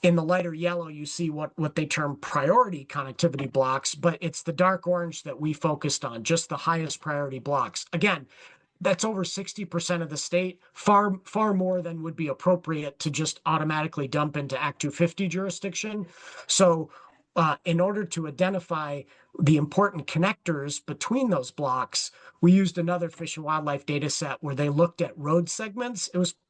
In the lighter yellow, you see what they term priority connectivity blocks, but it's the dark orange that we focused on, just the highest priority blocks. Again, that's over 60% of the state, far more than would be appropriate to just automatically dump into Act 250 jurisdiction. So in order to identify the important connectors between those blocks, we used another Fish and Wildlife data set where they looked at road segments.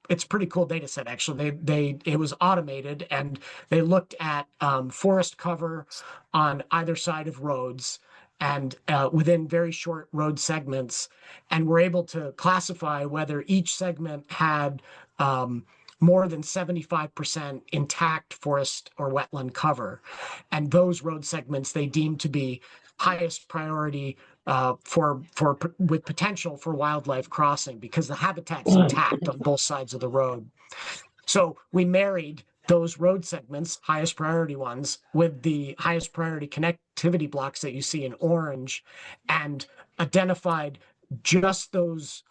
It's a pretty cool data set, actually. It was automated, and they looked at forest cover on either side of roads and within very short road segments, and were able to classify whether each segment had more than 75% intact forest or wetland cover. And those road segments they deemed to be highest priority with potential for wildlife crossing because the habitat's intact on both sides of the road. So we married those road segments, highest priority ones, with the highest priority connectivity blocks that you see in orange, and identified just those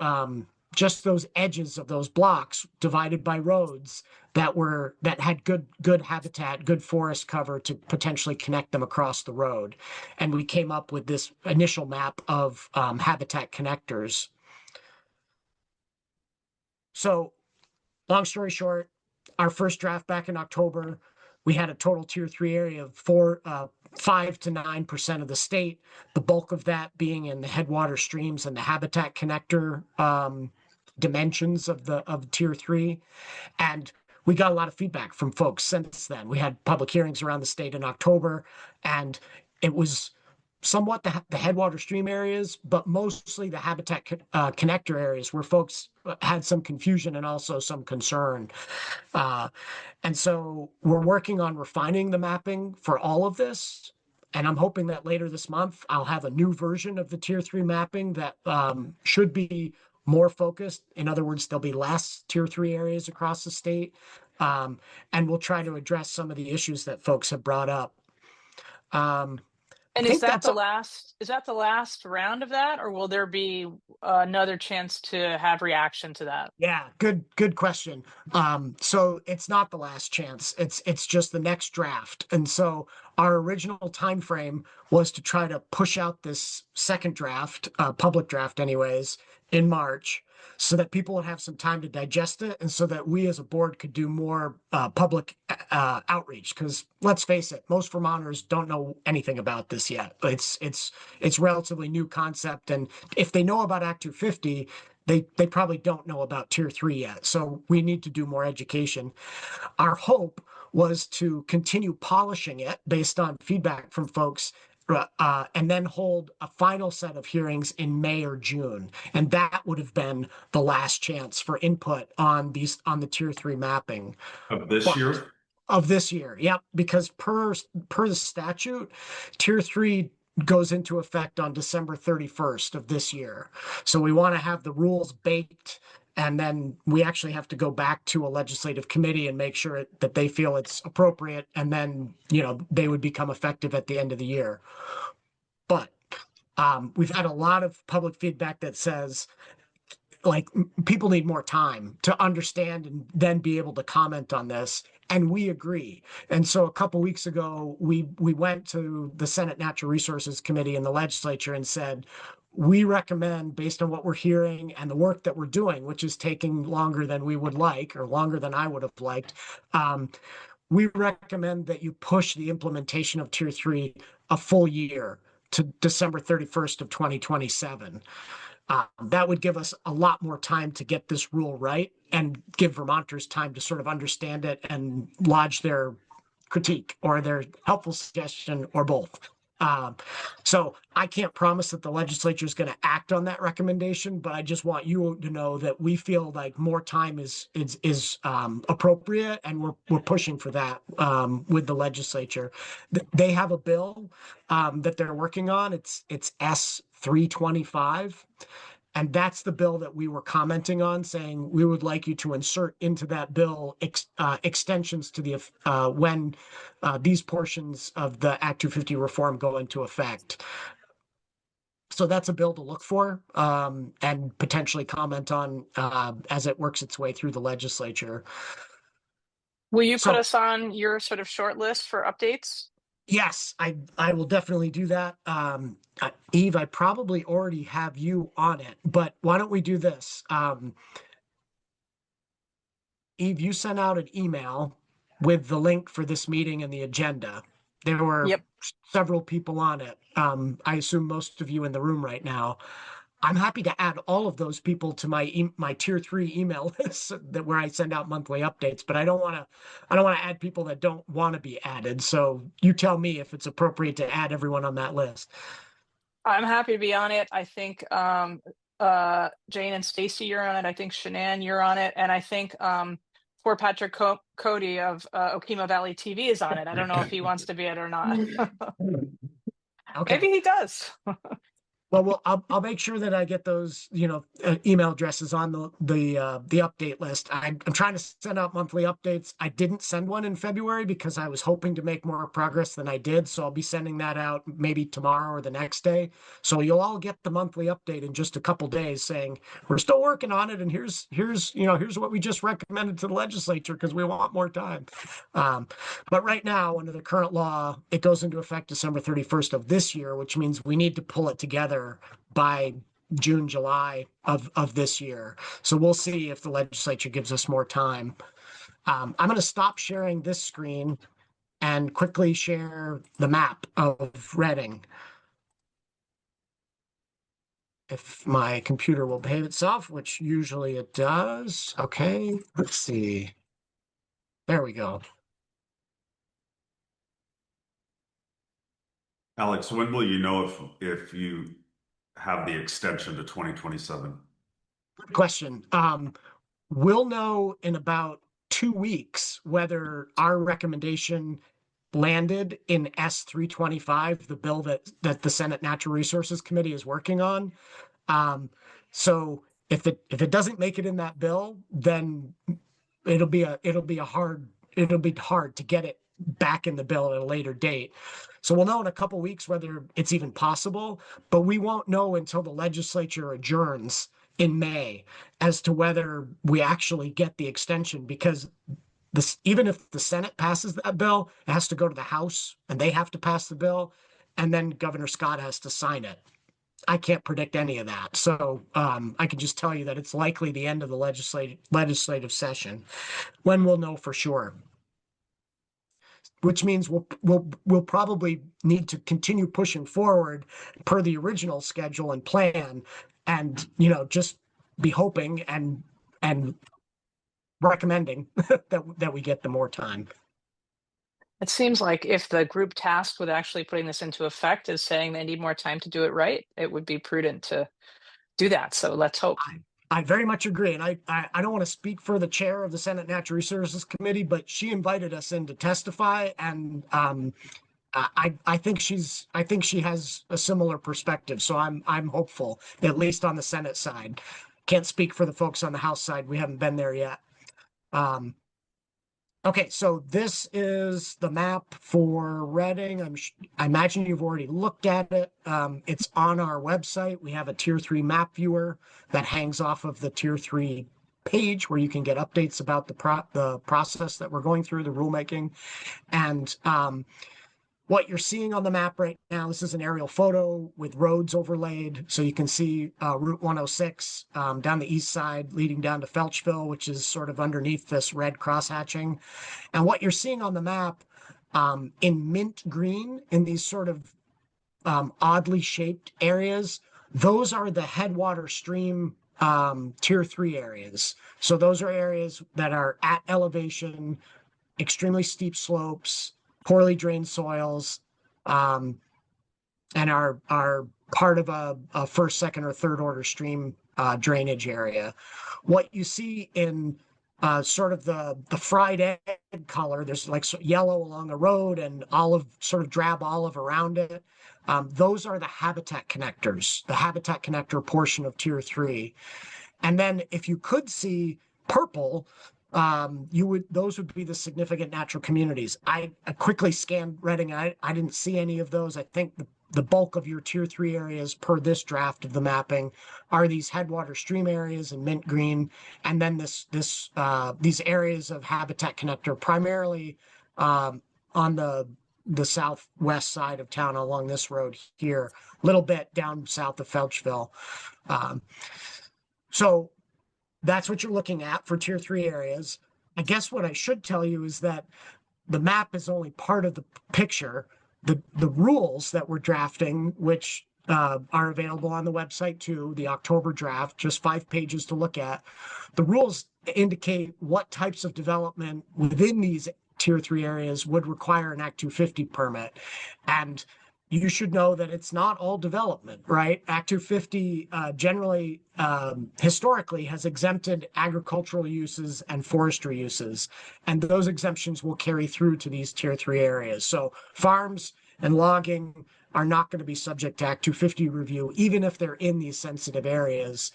edges of those blocks divided by roads that had good habitat, good forest cover to potentially connect them across the road. And we came up with this initial map of habitat connectors. So long story short, our first draft back in October, we had a total tier 3 area of 5 to 9% of the state, the bulk of that being in the headwater streams and the habitat connector dimensions of tier 3. And we got a lot of feedback from folks since then. We had public hearings around the state in October, and it was somewhat the headwater stream areas, but mostly the habitat connector areas where folks had some confusion and also some concern. And so we're working on refining the mapping for all of this. And I'm hoping that later this month, I'll have a new version of the tier 3 mapping that should be more focused. In other words, there'll be less tier 3 areas across the state. And we'll try to address some of the issues that folks have brought up. And is that the last round of that, or will there be another chance to have reaction to that? Yeah, good question. So it's not the last chance. It's just the next draft. And so our original time frame was to try to push out this second draft, public draft anyways, in March, so that people would have some time to digest it, and so that we as a board could do more public outreach. Because let's face it, most Vermonters don't know anything about this yet. It's relatively new concept, and if they know about Act 250, they probably don't know about Tier 3 yet. So we need to do more education. Our hope was to continue polishing it based on feedback from folks, and then hold a final set of hearings in May or June. And that would have been the last chance for input on the Tier 3 mapping. Of this year? Of this year, yep. Because per the statute, Tier 3 goes into effect on December 31st of this year. So we want to have the rules baked, and then we actually have to go back to a legislative committee and make sure that they feel it's appropriate, and then they would become effective at the end of the year. But we've had a lot of public feedback that says, like, people need more time to understand and then be able to comment on this. And we agree. And so a couple weeks ago, we went to the Senate Natural Resources Committee in the legislature and said, we recommend, based on what we're hearing and the work that we're doing, which is taking longer than we would like, or longer than I would have liked, we recommend that you push the implementation of Tier 3 a full year to December 31st of 2027. That would give us a lot more time to get this rule right and give Vermonters time to sort of understand it and lodge their critique or their helpful suggestion or both. So I can't promise that the legislature is going to act on that recommendation, but I just want you to know that we feel like more time is appropriate, and we're pushing for that with the legislature. They have a bill that they're working on. It's S325. And that's the bill that we were commenting on, saying we would like you to insert into that bill extensions to the when these portions of the Act 250 reform go into effect. So that's a bill to look for, and potentially comment on as it works its way through the legislature. Will you put So us on your sort of short list for updates? yes, I will definitely do that. Eve, I probably already have you on it, but why don't we do this? Eve, you sent out an email with the link for this meeting and the agenda. There were Yep. several people on it. I assume most of you in the room right now. I'm happy to add all of those people to my tier 3 email list that where I send out monthly updates, but I don't want to add people that don't want to be added. So you tell me if it's appropriate to add everyone on that list. I'm happy to be on it. I think Jane and Stacy, you're on it. I think Shanann, you're on it. And I think poor Patrick Cody of Okemo Valley TV is on it. I don't know if he wants to be it or not. Okay. Maybe he does. Well, I'll make sure that I get those, email addresses on the update list. I'm trying to send out monthly updates. I didn't send one in February because I was hoping to make more progress than I did. So I'll be sending that out maybe tomorrow or the next day. So you'll all get the monthly update in just a couple days saying we're still working on it, and here's what we just recommended to the legislature because we want more time. But right now, under the current law, it goes into effect December 31st of this year, which means we need to pull it together by June, July of this year. So we'll see if the legislature gives us more time. I'm going to stop sharing this screen and quickly share the map of Reading. If my computer will behave itself, which usually it does. Okay, let's see. There we go. Alex, when will you know if you have the extension to 2027? Good question. We'll know in about 2 weeks whether our recommendation landed in S325, the bill that the Senate Natural Resources Committee is working on. So if it doesn't make it in that bill, then it'll be hard to get it back in the bill at a later date. So we'll know in a couple weeks whether it's even possible, but we won't know until the legislature adjourns in May as to whether we actually get the extension, because even if the Senate passes that bill, it has to go to the House and they have to pass the bill, and then Governor Scott has to sign it. I can't predict any of that. So I can just tell you that it's likely the end of the legislative session when we'll know for sure. Which means we'll probably need to continue pushing forward per the original schedule and plan, and just be hoping and recommending that we get the more time. It seems like if the group tasked with actually putting this into effect is saying they need more time to do it right, it would be prudent to do that. So let's hope. I very much agree. And I don't want to speak for the chair of the Senate Natural Resources Committee, but she invited us in to testify. And I think she has a similar perspective. So I'm hopeful, at least on the Senate side. Can't speak for the folks on the House side. We haven't been there yet. Okay, so this is the map for Reading. I imagine you've already looked at it. It's on our website. We have a tier 3 map viewer that hangs off of the tier 3 page where you can get updates about the process that we're going through, the rulemaking. And what you're seeing on the map right now, this is an aerial photo with roads overlaid. So you can see Route 106 down the east side leading down to Felchville, which is sort of underneath this red crosshatching. And what you're seeing on the map in mint green in these sort of oddly shaped areas, those are the headwater stream tier 3 areas. So those are areas that are at elevation, extremely steep slopes, poorly drained soils, and are part of a first, second, or third order stream drainage area. What you see in sort of the fried egg color, there's like yellow along the road and olive, sort of drab olive around it. Those are the habitat connectors, the habitat connector portion of tier 3. And then if you could see purple, those would be the significant natural communities. I quickly scanned Reading. I didn't see any of those. I think the bulk of your tier 3 areas per this draft of the mapping are these headwater stream areas in mint green, and then these areas of habitat connector primarily on the southwest side of town along this road here, a little bit down south of Felchville. So that's what you're looking at for tier 3 areas. I guess what I should tell you is that the map is only part of the picture. The rules that we're drafting, which are available on the website too, the October draft, just 5 pages to look at. The rules indicate what types of development within these tier 3 areas would require an Act 250 permit. And you should know that it's not all development, right? Act 250 generally, historically, has exempted agricultural uses and forestry uses, and those exemptions will carry through to these tier 3 areas. So farms and logging are not going to be subject to Act 250 review, even if they're in these sensitive areas.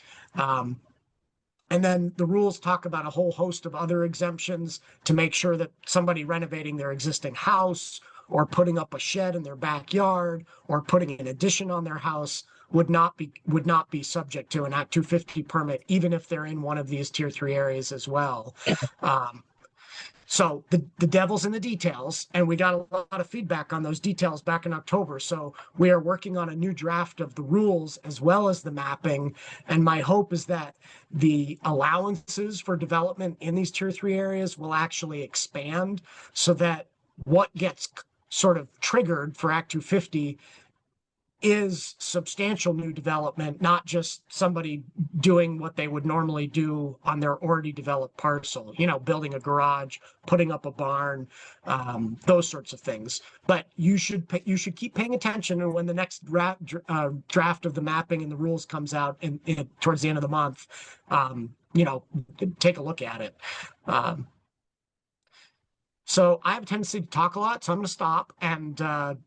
And then the rules talk about a whole host of other exemptions to make sure that somebody renovating their existing house or putting up a shed in their backyard or putting an addition on their house would not be subject to an Act 250 permit, even if they're in one of these tier 3 areas as well. So the devil's in the details, and we got a lot of feedback on those details back in October. So we are working on a new draft of the rules as well as the mapping. And my hope is that the allowances for development in these tier 3 areas will actually expand so that what gets sort of triggered for Act 250 is substantial new development, not just somebody doing what they would normally do on their already developed parcel, building a garage, putting up a barn, those sorts of things. But you should keep paying attention, and when the next draft of the mapping and the rules comes out towards the end of the month, take a look at it. So I have a tendency to talk a lot, so I'm going to stop. And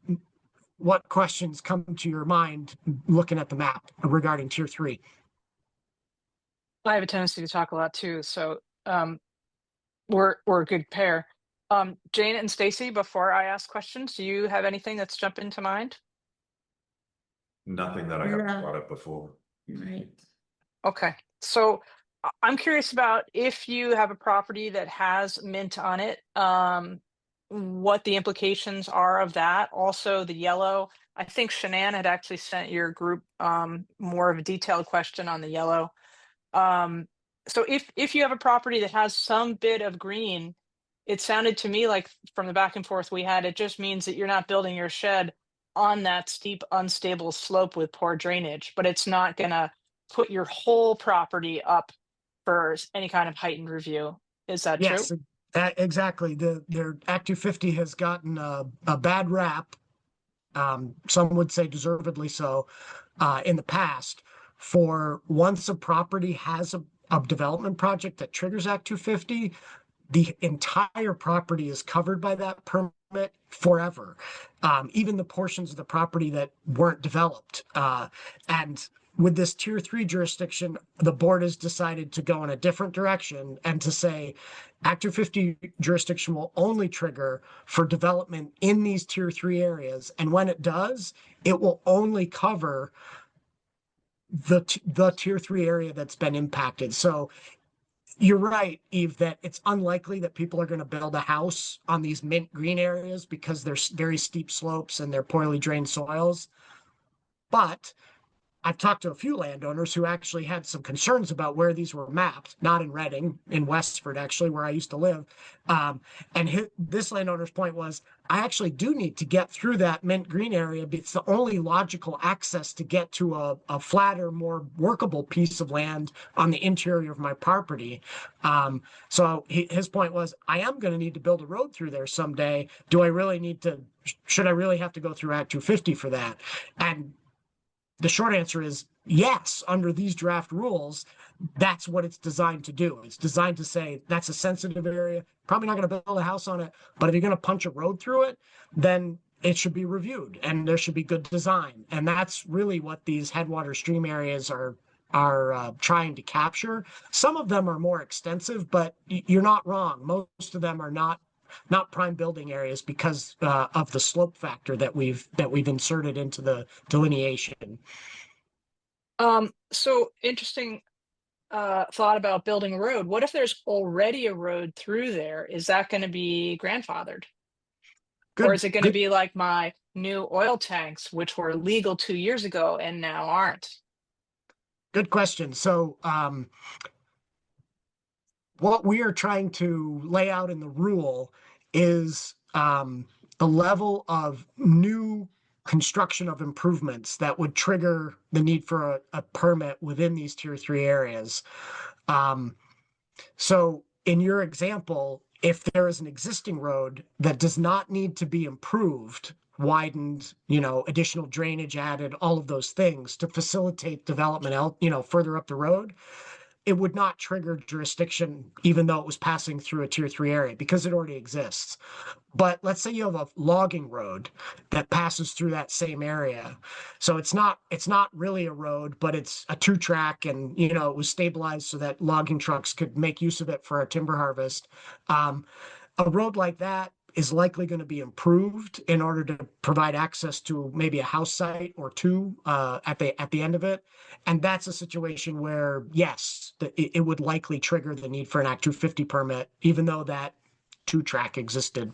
what questions come to your mind looking at the map regarding tier 3? I have a tendency to talk a lot too, so we're a good pair. Jane and Stacy, before I ask questions, do you have anything that's jumped into mind? Nothing that I haven't brought up before. Right. Okay, so I'm curious about if you have a property that has mint on it, what the implications are of that. Also, the yellow. I think Shanann had actually sent your group more of a detailed question on the yellow. So if you have a property that has some bit of green, it sounded to me like from the back and forth we had, it just means that you're not building your shed on that steep, unstable slope with poor drainage, but it's not gonna put your whole property up for any kind of heightened review. Is that true? Yes, exactly. Their Act 250 has gotten a bad rap. Some would say deservedly so, in the past, for once a property has a development project that triggers Act 250, the entire property is covered by that permit forever, even the portions of the property that weren't developed. And with this tier 3 jurisdiction, the board has decided to go in a different direction and to say Act 250 jurisdiction will only trigger for development in these tier 3 areas. And when it does, it will only cover the tier 3 area that's been impacted. So you're right, Eve, that it's unlikely that people are going to build a house on these mint green areas because there's very steep slopes and they're poorly drained soils. But I've talked to a few landowners who actually had some concerns about where these were mapped, not in Reading, in Westford, actually, where I used to live. And this landowner's point was, I actually do need to get through that mint green area, but it's the only logical access to get to a flatter, more workable piece of land on the interior of my property. So his point was, I am going to need to build a road through there someday. Should I really have to go through Act 250 for that? And the short answer is yes, under these draft rules, that's what it's designed to do. It's designed to say that's a sensitive area, probably not going to build a house on it, but if you're going to punch a road through it, then it should be reviewed and there should be good design. And that's really what these headwater stream areas are trying to capture. Some of them are more extensive, but you're not wrong. Most of them are not not prime building areas because of the slope factor that we've inserted into the delineation. So interesting thought about building a road. What if there's already a road through there? Is that going to be grandfathered? Or is it going to Good. be like my new oil tanks, which were legal 2 years ago and now aren't? Good question. So, what we are trying to lay out in the rule is the level of new construction of improvements that would trigger the need for a permit within these tier 3 areas. So in your example, if there is an existing road that does not need to be improved, widened, additional drainage added, all of those things to facilitate development out, further up the road, it would not trigger jurisdiction, even though it was passing through a tier 3 area, because it already exists. But let's say you have a logging road that passes through that same area. So it's not really a road, but it's a 2-track, and it was stabilized so that logging trucks could make use of it for a timber harvest. A road like that is likely going to be improved in order to provide access to maybe a house site or two at the end of it. And that's a situation where, yes, it would likely trigger the need for an Act 250 permit, even though that 2-track existed.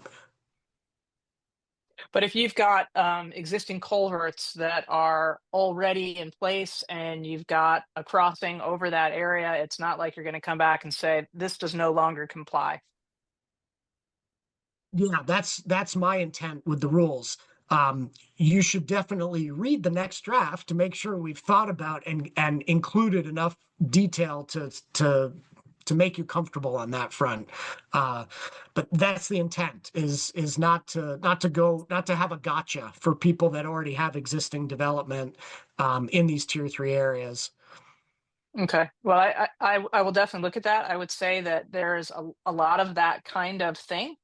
But if you've got existing culverts that are already in place and you've got a crossing over that area, it's not like you're going to come back and say, this does no longer comply. Yeah, that's my intent with the rules. You should definitely read the next draft to make sure we've thought about and included enough detail to make you comfortable on that front. But that's the intent is not to have a gotcha for people that already have existing development in these tier 3 areas. Okay. Well, I will definitely look at that. I would say that there's a lot of that kind of thing.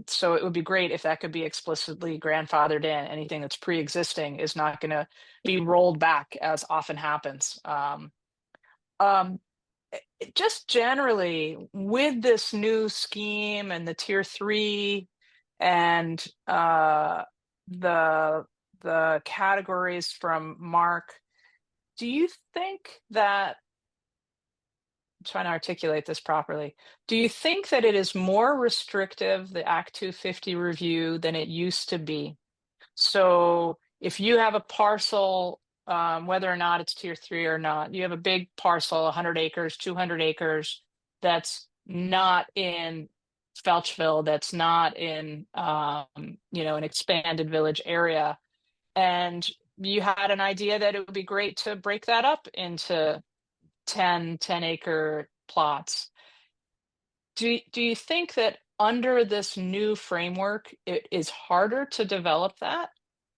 So it would be great if that could be explicitly grandfathered in. Anything that's pre-existing is not going to be rolled back, as often happens. Just generally with this new scheme and the tier 3 and the categories from Mark, do you think that, I'm trying to articulate this properly, do you think that it is more restrictive, the Act 250 review, than it used to be? So if you have a parcel, whether or not it's tier 3 or not, you have a big parcel, 100 acres, 200 acres, that's not in Felchville, that's not in, an expanded village area, and you had an idea that it would be great to break that up into 10-acre plots. Do you think that under this new framework, it is harder to develop that?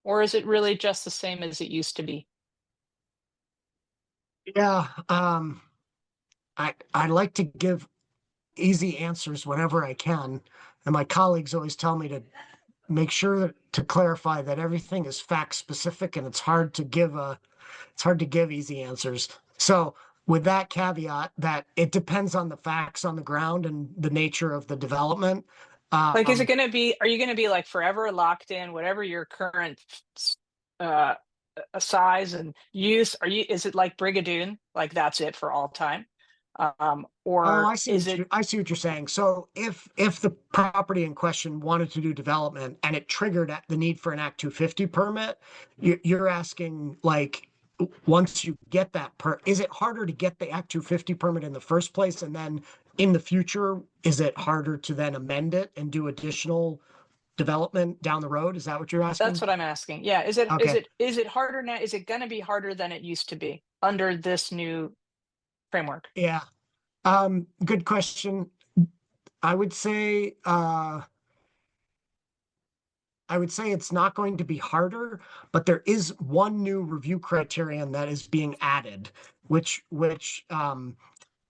Or is it really just the same as it used to be? Yeah, I like to give easy answers whenever I can, and my colleagues always tell me to make sure to clarify that everything is fact specific, and it's hard to give easy answers. So with that caveat that it depends on the facts on the ground and the nature of the development. Like, are you going to be like forever locked in, whatever your current uh, size and use? Is it like Brigadoon? Like that's it for all time? Or is it? I see what you're saying. So if the property in question wanted to do development and it triggered the need for an Act 250 permit, you're asking, like, once you get that is it harder to get the Act 250 permit in the first place, and then in the future is it harder to then amend it and do additional development down the road? Is that what you're asking? That's what I'm asking. Yeah. Is Okay. it harder now? Is it going to be harder than it used to be under this new framework? Yeah. Good question. I would say it's not going to be harder, but there is one new review criterion that is being added, which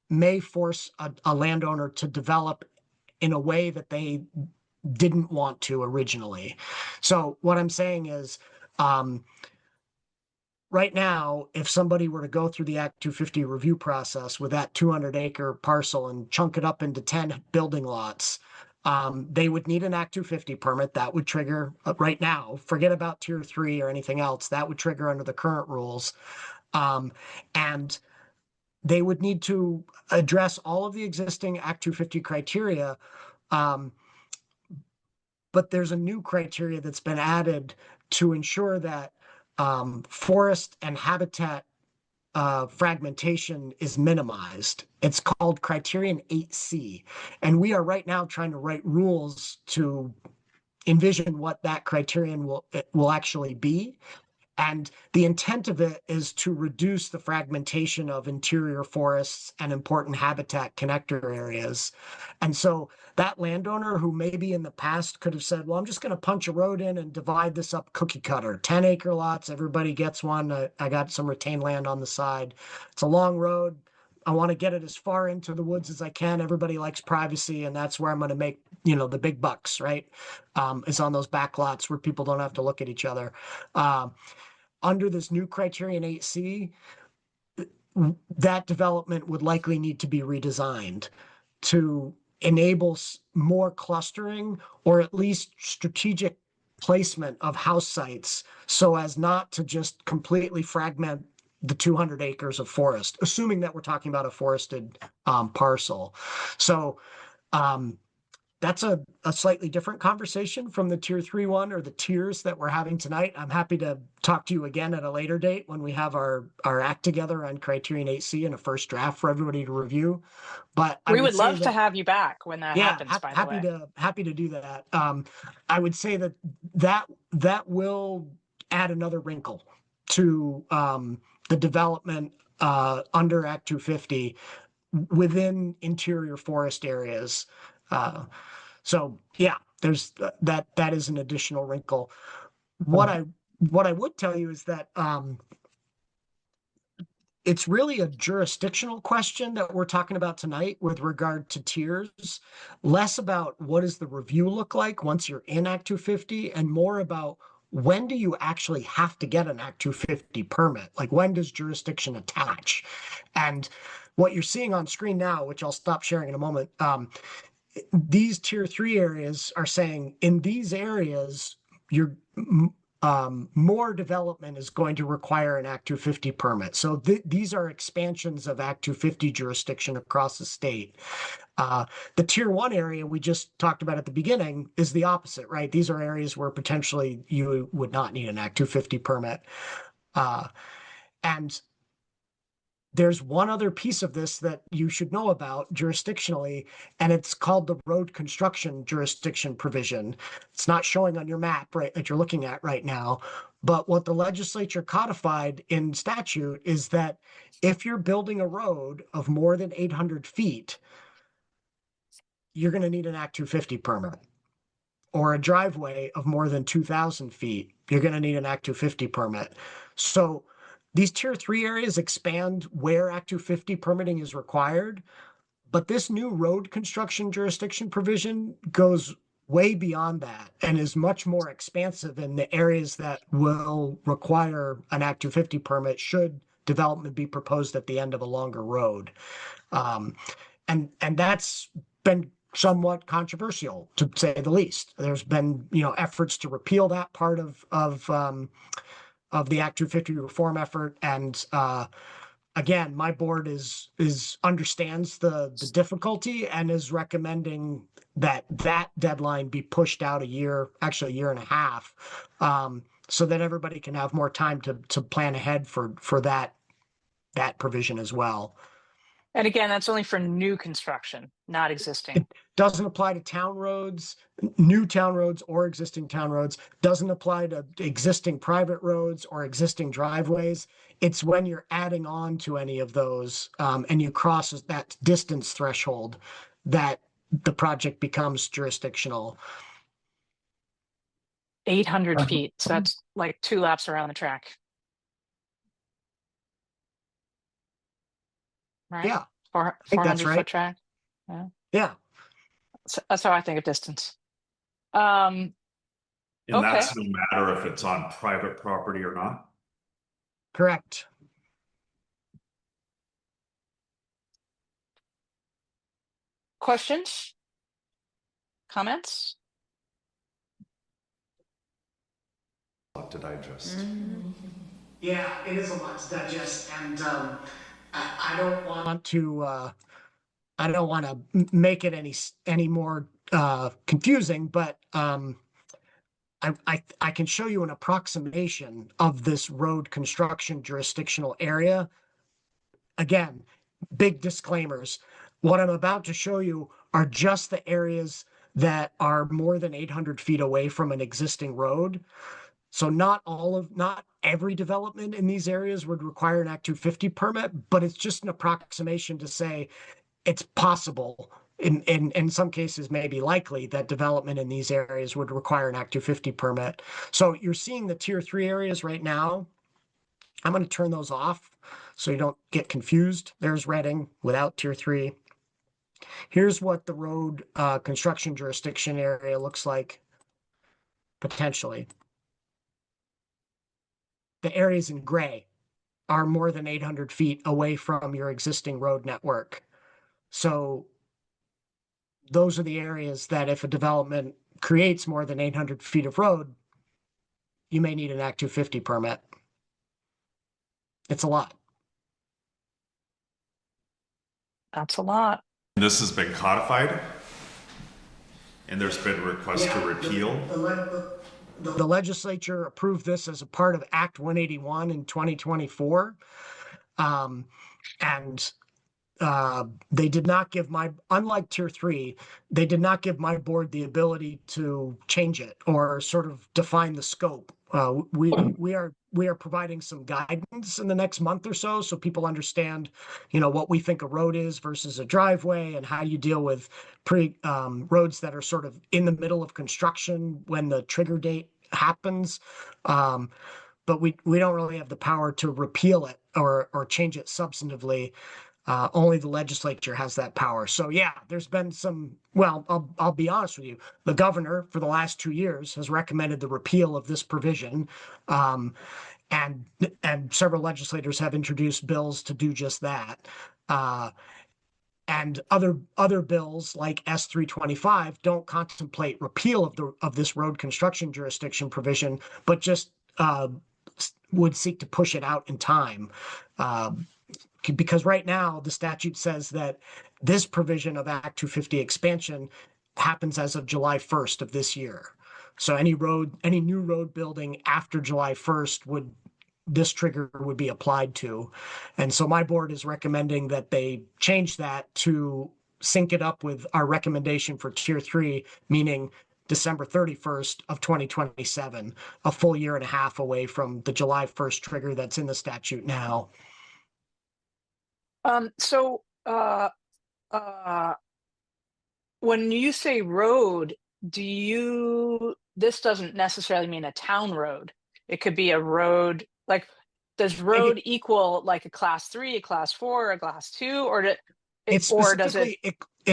may force a landowner to develop in a way that they didn't want to originally. So what I'm saying is, right now, if somebody were to go through the Act 250 review process with that 200-acre parcel and chunk it up into 10 building lots, They would need an Act 250 permit that would trigger right now. Forget about tier 3 or anything else. That would trigger under the current rules. And they would need to address all of the existing Act 250 criteria. But there's a new criteria that's been added to ensure that forest and habitat fragmentation is minimized. It's called Criterion 8C. And we are right now trying to write rules to envision what that criterion will actually be. And the intent of it is to reduce the fragmentation of interior forests and important habitat connector areas. And so that landowner who maybe in the past could have said, well, I'm just going to punch a road in and divide this up cookie cutter, 10-acre lots, everybody gets one. I got some retained land on the side. It's a long road. I want to get it as far into the woods as I can. Everybody likes privacy, and that's where I'm going to make, the big bucks, right? Is on those back lots where people don't have to look at each other. Under this new Criterion 8C, that development would likely need to be redesigned to enable more clustering or at least strategic placement of house sites so as not to just completely fragment the 200 acres of forest, assuming that we're talking about a forested parcel. So that's a slightly different conversation from the tier 3 one or the tiers that we're having tonight. I'm happy to talk to you again at a later date when we have our act together on Criterion 8C and a first draft for everybody to review. But we would love to have you back when that happens, by the way. Happy to do that. I would say that will add another wrinkle to the development under Act 250 within interior forest areas. So yeah, there's that is an additional wrinkle. What I would tell you is that it's really a jurisdictional question that we're talking about tonight with regard to tiers, less about what does the review look like once you're in Act 250 and more about when do you actually have to get an Act 250 permit? Like when does jurisdiction attach? And what you're seeing on screen now, which I'll stop sharing in a moment, these tier 3 areas are saying in these areas, more development is going to require an Act 250 permit. So these are expansions of Act 250 jurisdiction across the state. The tier 1 area we just talked about at the beginning is the opposite, right? These are areas where potentially you would not need an Act 250 permit. And there's one other piece of this that you should know about jurisdictionally, and it's called the road construction jurisdiction provision. It's not showing on your map, right, that you're looking at right now. But what the legislature codified in statute is that if you're building a road of more than 800 feet, you're going to need an Act 250 permit. Or a driveway of more than 2,000 feet, you're going to need an Act 250 permit. So these tier 3 areas expand where Act 250 permitting is required, but this new road construction jurisdiction provision goes way beyond that and is much more expansive in the areas that will require an Act 250 permit should development be proposed at the end of a longer road. And that's been somewhat controversial, to say the least. There's been, efforts to repeal that part of the Act 250 reform effort, and again, my board understands the difficulty and is recommending that deadline be pushed out a year and a half, so that everybody can have more time to plan ahead for that provision as well. And again, that's only for new construction, not existing. It doesn't apply to town roads, new town roads or existing town roads. Doesn't apply to existing private roads or existing driveways. It's when you're adding on to any of those and you cross that distance threshold that the project becomes jurisdictional. 800 feet. So that's like 2 laps around the track. Right? Yeah. 400 right. foot track. Yeah. So that's how I think of distance. And okay. that's no matter if it's on private property or not? Correct. Questions? comments? Lot to digest. Yeah, it is a lot to digest, and I don't want to make it any more confusing, but I can show you an approximation of this road construction jurisdictional area. Again, big disclaimers. What I'm about to show you are just the areas that are more than 800 feet away from an existing road. So not every development in these areas would require an Act 250 permit, but it's just an approximation to say it's possible, in some cases maybe likely, that development in these areas would require an Act 250 permit. So you're seeing the tier 3 areas right now. I'm going to turn those off so you don't get confused. There's Reading without tier 3. Here's what the road construction jurisdiction area looks like potentially. The areas in gray are more than 800 feet away from your existing road network. So those are the areas that if a development creates more than 800 feet of road, you may need an Act 250 permit. It's a lot. That's a lot. This has been codified, and there's been requests to repeal. The legislature approved this as a part of Act 181 in 2024. And they did not give unlike tier 3, they did not give my board the ability to change it or sort of define the scope. We are providing some guidance in the next month or so people understand, what we think a road is versus a driveway, and how you deal with roads that are sort of in the middle of construction when the trigger date happens. But we don't really have the power to repeal it or change it substantively. Only the legislature has that power. So yeah, there's been I'll be honest with you. The governor for the last 2 years has recommended the repeal of this provision. And several legislators have introduced bills to do just that. And other bills like S325 don't contemplate repeal of this road construction jurisdiction provision, but just would seek to push it out in time. Because right now the statute says that this provision of Act 250 expansion happens as of July 1st of this year. So any new road building after July 1st this trigger would be applied to. And so my board is recommending that they change that to sync it up with our recommendation for tier 3, meaning December 31st of 2027, a full year and a half away from the July 1st trigger that's in the statute now. So when you say road, this doesn't necessarily mean a town road. It could be a road, like, does road equal like a class 3, a class 4, a class 2, or it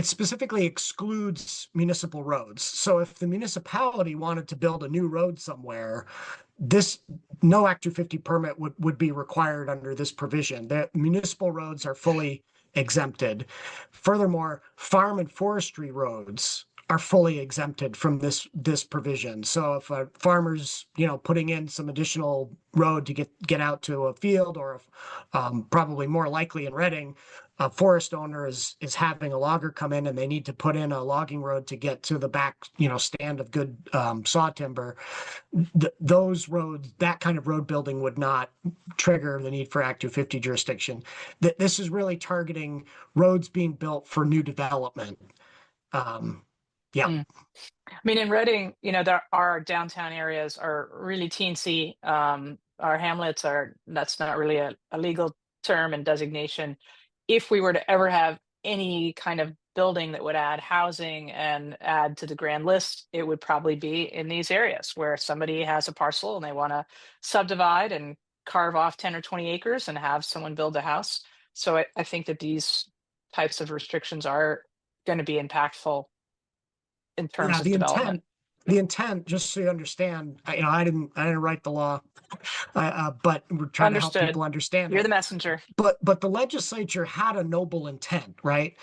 specifically excludes municipal roads. So if the municipality wanted to build a new road somewhere, no Act 250 permit would be required under this provision. The municipal roads are fully exempted. Furthermore, farm and forestry roads are fully exempted from this provision. So if a farmer's putting in some additional road to get out to a field, or probably more likely in Reading, a forest owner is having a logger come in and they need to put in a logging road to get to the back stand of good saw timber. Those roads, that kind of road building would not trigger the need for Act 250 jurisdiction. This is really targeting roads being built for new development. Yeah. I mean, in Reading, our downtown areas are really teensy. Our hamlets that's not really a legal term and designation. If we were to ever have any kind of building that would add housing and add to the grand list, it would probably be in these areas where somebody has a parcel and they want to subdivide and carve off 10 or 20 acres and have someone build a house. So I think that these types of restrictions are going to be impactful in terms of development. The intent, just so you understand, I didn't write the law, but we're trying to help people understand. You're the messenger. But the legislature had a noble intent, right?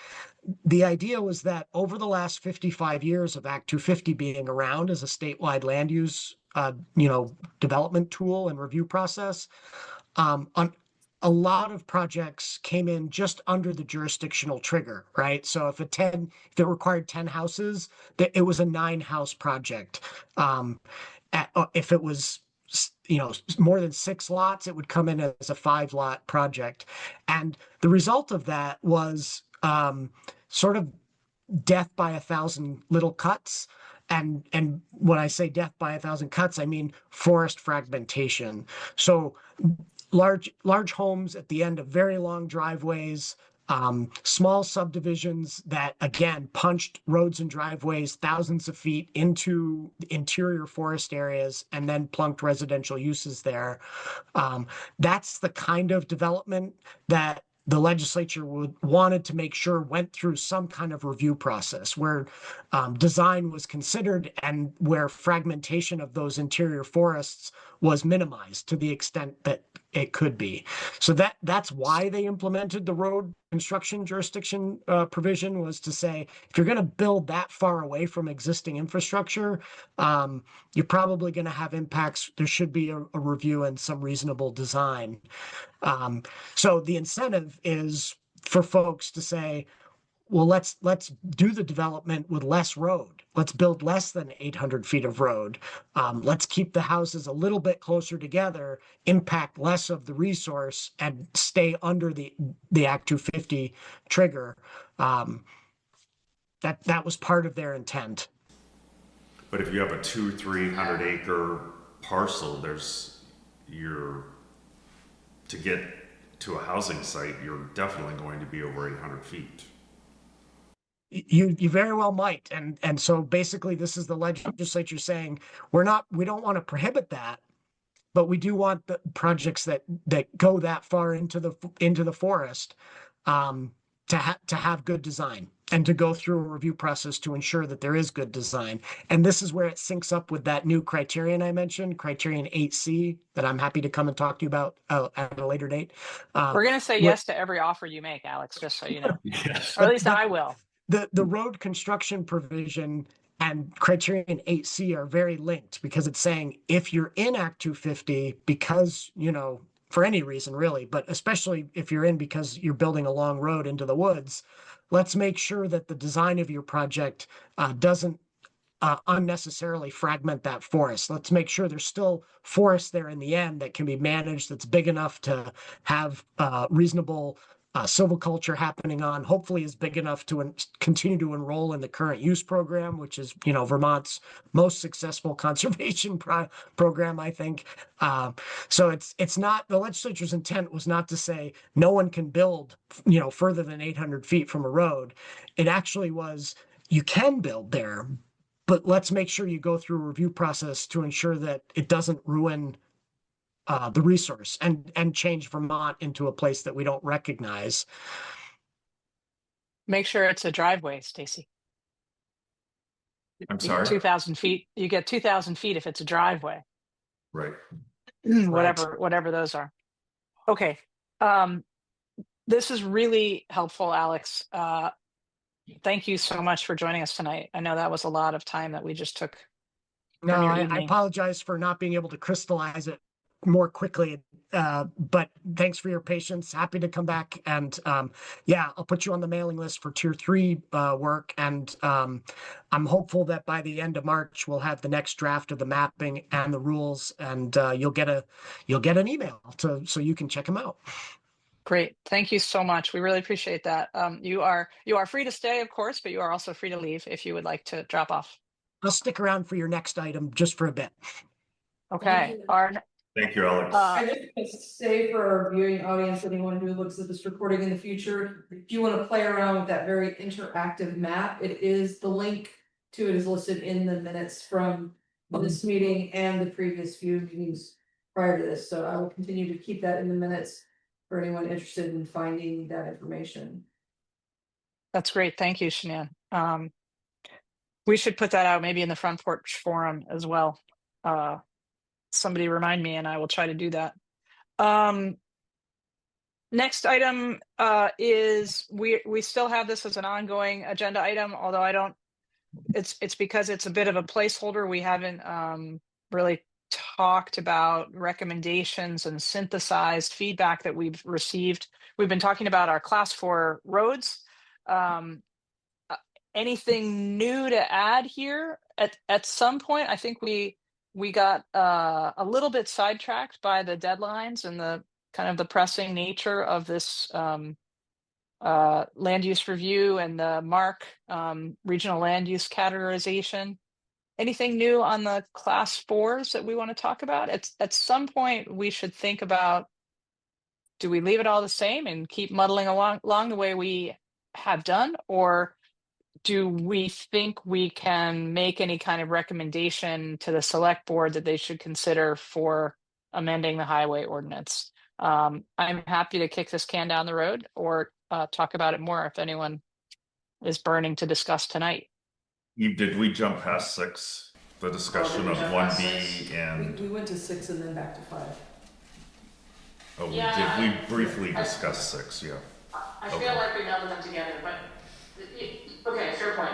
the idea was that over the last 55 years of Act 250 being around as a statewide land use, development tool and review process, on a lot of projects came in just under the jurisdictional trigger, right? So if it required 10 houses, it was a 9-house project. If it was more than 6 lots, it would come in as a 5-lot project. And the result of that was sort of death by 1,000 little cuts. And when I say death by 1,000 cuts, I mean forest fragmentation. So large homes at the end of very long driveways, small subdivisions that again punched roads and driveways thousands of feet into interior forest areas and then plunked residential uses there. That's the kind of development that the legislature wanted to make sure went through some kind of review process where design was considered and where fragmentation of those interior forests was minimized to the extent that it could be. So that's why they implemented the road construction jurisdiction provision, was to say, if you're going to build that far away from existing infrastructure, you're probably going to have impacts. There should be a review and some reasonable design. So the incentive is for folks to say, well, let's do the development with less road. Let's build less than 800 feet of road. Let's keep the houses a little bit closer together, impact less of the resource, and stay under the Act 250 trigger. That was part of their intent. But if you have a 200-300 acre parcel, to get to a housing site, you're definitely going to be over 800 feet. You very well might. And so basically this is the legislature saying, we don't want to prohibit that, but we do want the projects that go that far into the forest to have good design and to go through a review process to ensure that there is good design. And this is where it syncs up with that new criterion I mentioned, criterion 8C, that I'm happy to come and talk to you about at a later date. We're going to say yes to every offer you make, Alex, just so you know. Yes. Or at least I will. The road construction provision and criterion 8C are very linked, because it's saying if you're in Act 250 because, for any reason really, but especially if you're in because you're building a long road into the woods, let's make sure that the design of your project doesn't unnecessarily fragment that forest. Let's make sure there's still forest there in the end that can be managed, that's big enough to have reasonable silviculture happening on, hopefully is big enough to continue to enroll in the current use program, which is, Vermont's most successful conservation program, I think. So it's not, the legislature's intent was not to say no one can build, further than 800 feet from a road. It actually was, you can build there, but let's make sure you go through a review process to ensure that it doesn't ruin the resource and change Vermont into a place that we don't recognize. Make sure it's a driveway, Stacy. I'm sorry? 2,000 feet. You get 2,000 feet if it's a driveway. Right. Whatever those are. Okay. This is really helpful, Alex. Thank you so much for joining us tonight. I know that was a lot of time that we just took. No, I apologize for not being able to crystallize it more quickly, but thanks for your patience. Happy to come back, and I'll put you on the mailing list for Tier 3 work, and I'm hopeful that by the end of March we'll have the next draft of the mapping and the rules, and you'll get an email so you can check them out. Great, thank you so much. We really appreciate that. You are free to stay, of course, but you are also free to leave if you would like to drop off. I'll stick around for your next item just for a bit. Okay. Thank you, Alex. I just want to say for our viewing audience, anyone who looks at this recording in the future, if you want to play around with that very interactive map, the link to it is listed in the minutes from this meeting and the previous few meetings prior to this. So I will continue to keep that in the minutes for anyone interested in finding that information. That's great. Thank you, Shanann. We should put that out maybe in the Front Porch Forum as well. Somebody remind me and I will try to do that. Next item is we still have this as an ongoing agenda item, although I don't. It's because it's a bit of a placeholder. We haven't really talked about recommendations and synthesized feedback that we've received. We've been talking about our class 4 roads. Anything new to add here? At some point, I think we got a little bit sidetracked by the deadlines and the kind of the pressing nature of this land use review and the MARC regional land use categorization. Anything new on the class 4s that we want to talk about? At some point, we should think about, do we leave it all the same and keep muddling along the way we have done, or do we think we can make any kind of recommendation to the select board that they should consider for amending the highway ordinance? I'm happy to kick this can down the road or talk about it more if anyone is burning to discuss tonight. Did we jump past 6? The discussion of 1B and We went to 6 and then back to 5. oh, Yeah, we briefly discuss 6? Yeah. I Okay. feel like we melded them together, but okay, fair point.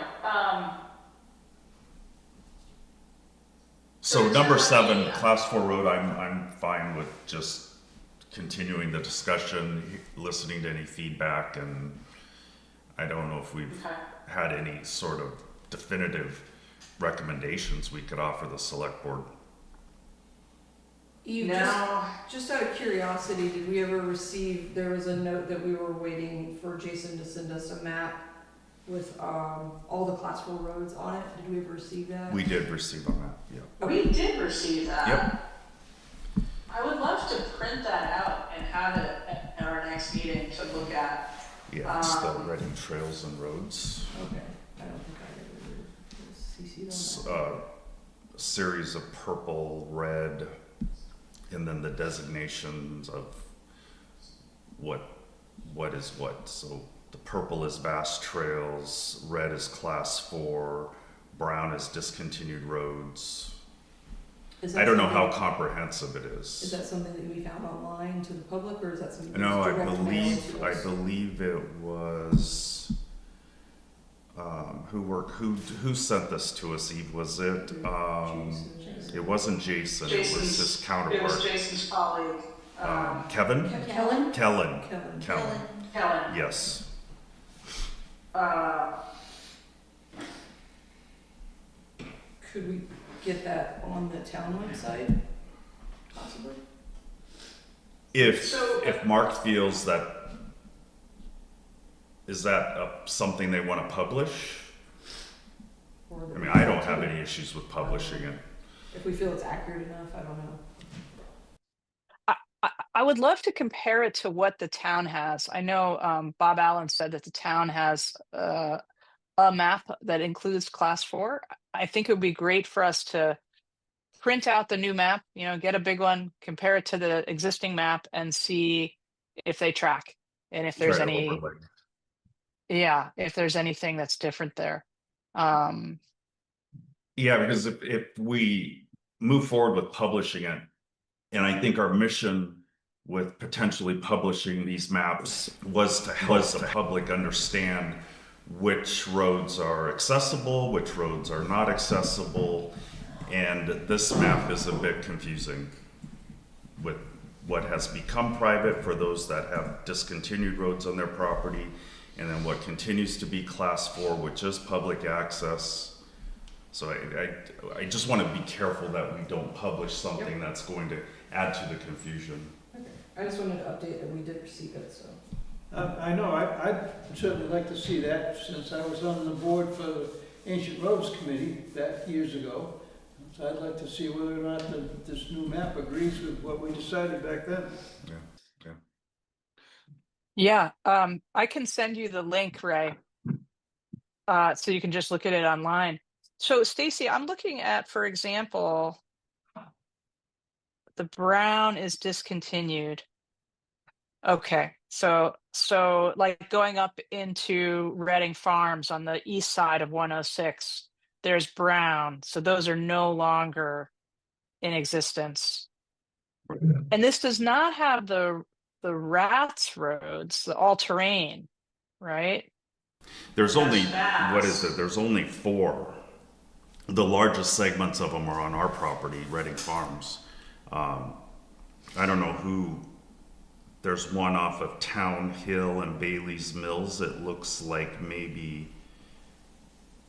So number 7, class 4 road, I'm fine with just continuing the discussion, listening to any feedback, and I don't know if we've had any sort of definitive recommendations we could offer the select board. Just out of curiosity, did we ever receive, there was a note that we were waiting for Jason to send us a map with all the class 4 roads on it. Did we ever receive that? We did receive a map, yeah. We did receive that. Yep. I would love to print that out and have it at our next meeting to look at. Yeah, it's the Reading Trails and Roads. Okay, I don't think I ever CC'd It's on that. a series of purple, red, and then the designations of what is what. So the purple is vast trails, red is class 4, brown is discontinued roads. Is I that don't know how something- comprehensive it Is is. that something that we found online to the public, or is that something? No, that's I direct mailed to us? believe it was who sent this to us, Eve? Was it Jason. it wasn't Jason, it was his It was counterpart. Jason's colleague, Kevin? Kellen? Kellen. Kevin. Helen. Yes. Could we get that on the town website, possibly? If Mark feels that, is that something they want to publish? Or I mean, I don't have any issues with publishing it. If we feel it's accurate enough, I don't know. I would love to compare it to what the town has. I know Bob Allen said that the town has a map that includes class 4. I think it would be great for us to print out the new map, get a big one, compare it to the existing map and see if they track and if there's Try to any, overlay. if there's anything that's different there. Yeah, because if we move forward with publishing it, and I think our mission with potentially publishing these maps was to help the public understand which roads are accessible, which roads are not accessible, and this map is a bit confusing with what has become private for those that have discontinued roads on their property, and then what continues to be class 4, which is public access. So I just want to be careful that we don't publish something that's going to add to the confusion. Okay. I just wanted to update that we did receive it, so. I know, I'd certainly like to see that, since I was on the board for the Ancient Roads Committee back years ago. So I'd like to see whether or not this new map agrees with what we decided back then. Yeah, I can send you the link, Ray, so you can just look at it online. So Stacy, I'm looking at, for example, the brown is discontinued. Okay, so like going up into Reading Farms on the east side of 106, there's brown. So those are no longer in existence. And this does not have the the Rats roads, the all-terrain, right? There's only, That's what is it? There's only 4. The largest segments of them are on our property, Reading Farms. I don't know who, there's one off of Town Hill and Bailey's Mills. It looks like maybe,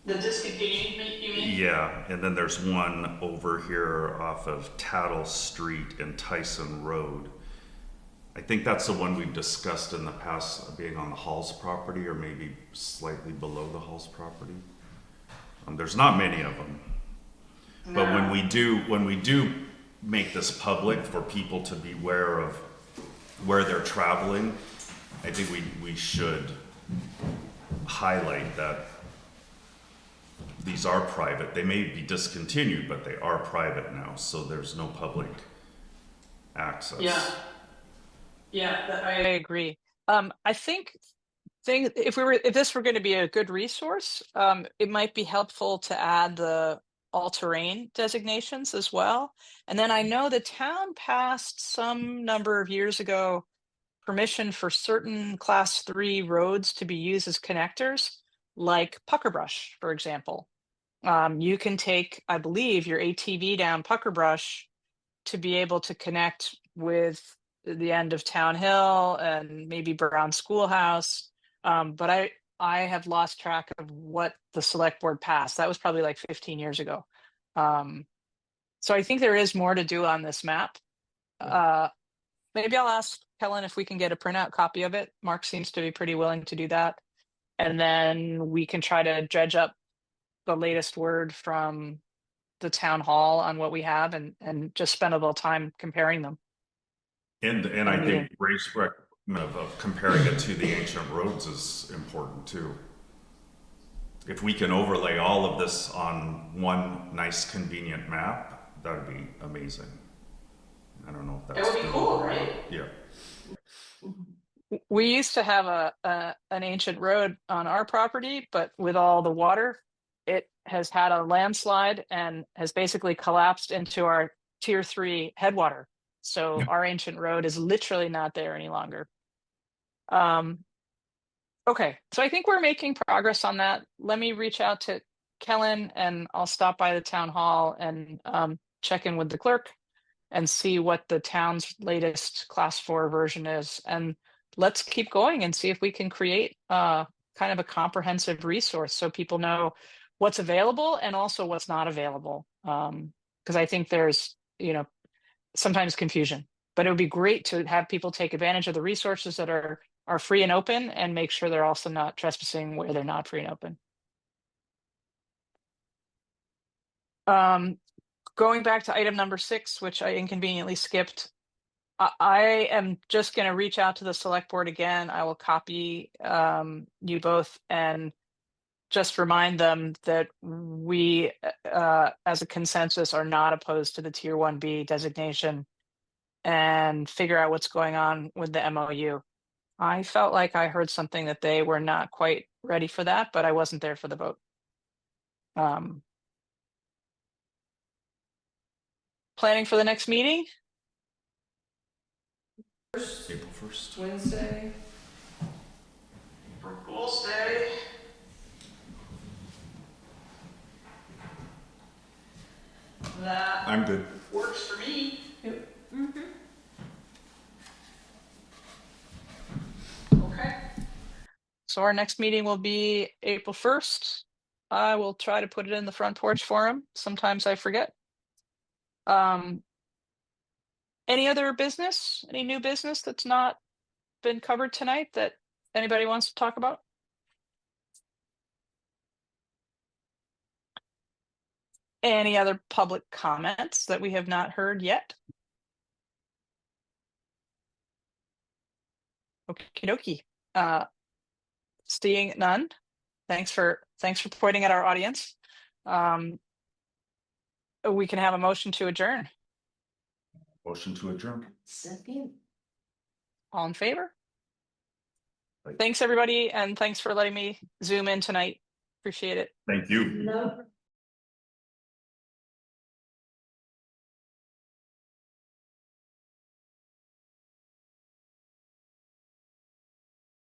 the discontinued, you mean? yeah, and then there's one over here off of Tattle Street and Tyson Road. I think that's the one we've discussed in the past, being on the Halls property or maybe slightly below the Halls property. There's not many of them. But when we do make this public for people to be aware of where they're traveling, I think we should highlight that these are private. They may be discontinued, but they are private now, so there's no public access. Yeah, I agree. I think if this were going to be a good resource, it might be helpful to add the all-terrain designations as well. And then I know the town passed some number of years ago permission for certain class 3 roads to be used as connectors, like Pucker Brush, for example. You can take, I believe, your ATV down Pucker Brush to be able to connect with the end of Town Hill and maybe Brown Schoolhouse. But I have lost track of what the select board passed. That was probably like 15 years ago. So I think there is more to do on this map. Maybe I'll ask Helen if we can get a printout copy of it. Mark seems to be pretty willing to do that. And then we can try to dredge up the latest word from the town hall on what we have and just spend a little time comparing them. And I think Ray's recommendation of comparing it to the ancient roads is important too. If we can overlay all of this on one nice convenient map, that would be amazing. I don't know if that's. That would be cool, right? Yeah. We used to have an ancient road on our property, but with all the water, it has had a landslide and has basically collapsed into our tier 3 headwater. So our ancient road is literally not there any longer. Okay, so I think we're making progress on that. Let me reach out to Kellen and I'll stop by the town hall and check in with the clerk and see what the town's latest class 4 version is. And let's keep going and see if we can create kind of a comprehensive resource so people know what's available and also what's not available. Because I think there's, sometimes confusion, but it would be great to have people take advantage of the resources that are free and open and make sure they're also not trespassing where they're not free and open. Going back to item number 6, which I inconveniently skipped, I am just going to reach out to the select board again. I will copy you both and just remind them that we, as a consensus, are not opposed to the Tier 1B designation and figure out what's going on with the MOU. I felt like I heard something that they were not quite ready for that, but I wasn't there for the vote. Planning for the next meeting? April 1st. Wednesday. For Fool's Day. That I'm good. works for me. Mm-hmm. Okay. So our next meeting will be April 1st. I will try to put it in the front porch forum. Sometimes I forget. Any other business? Any new business that's not been covered tonight that anybody wants to talk about? Any other public comments that we have not heard yet? Okie dokie. Seeing none. Thanks for pointing at our audience. We can have a motion to adjourn. Motion to adjourn. Second. All in favor? Right. Thanks everybody, and thanks for letting me zoom in tonight. Appreciate it. Thank you. No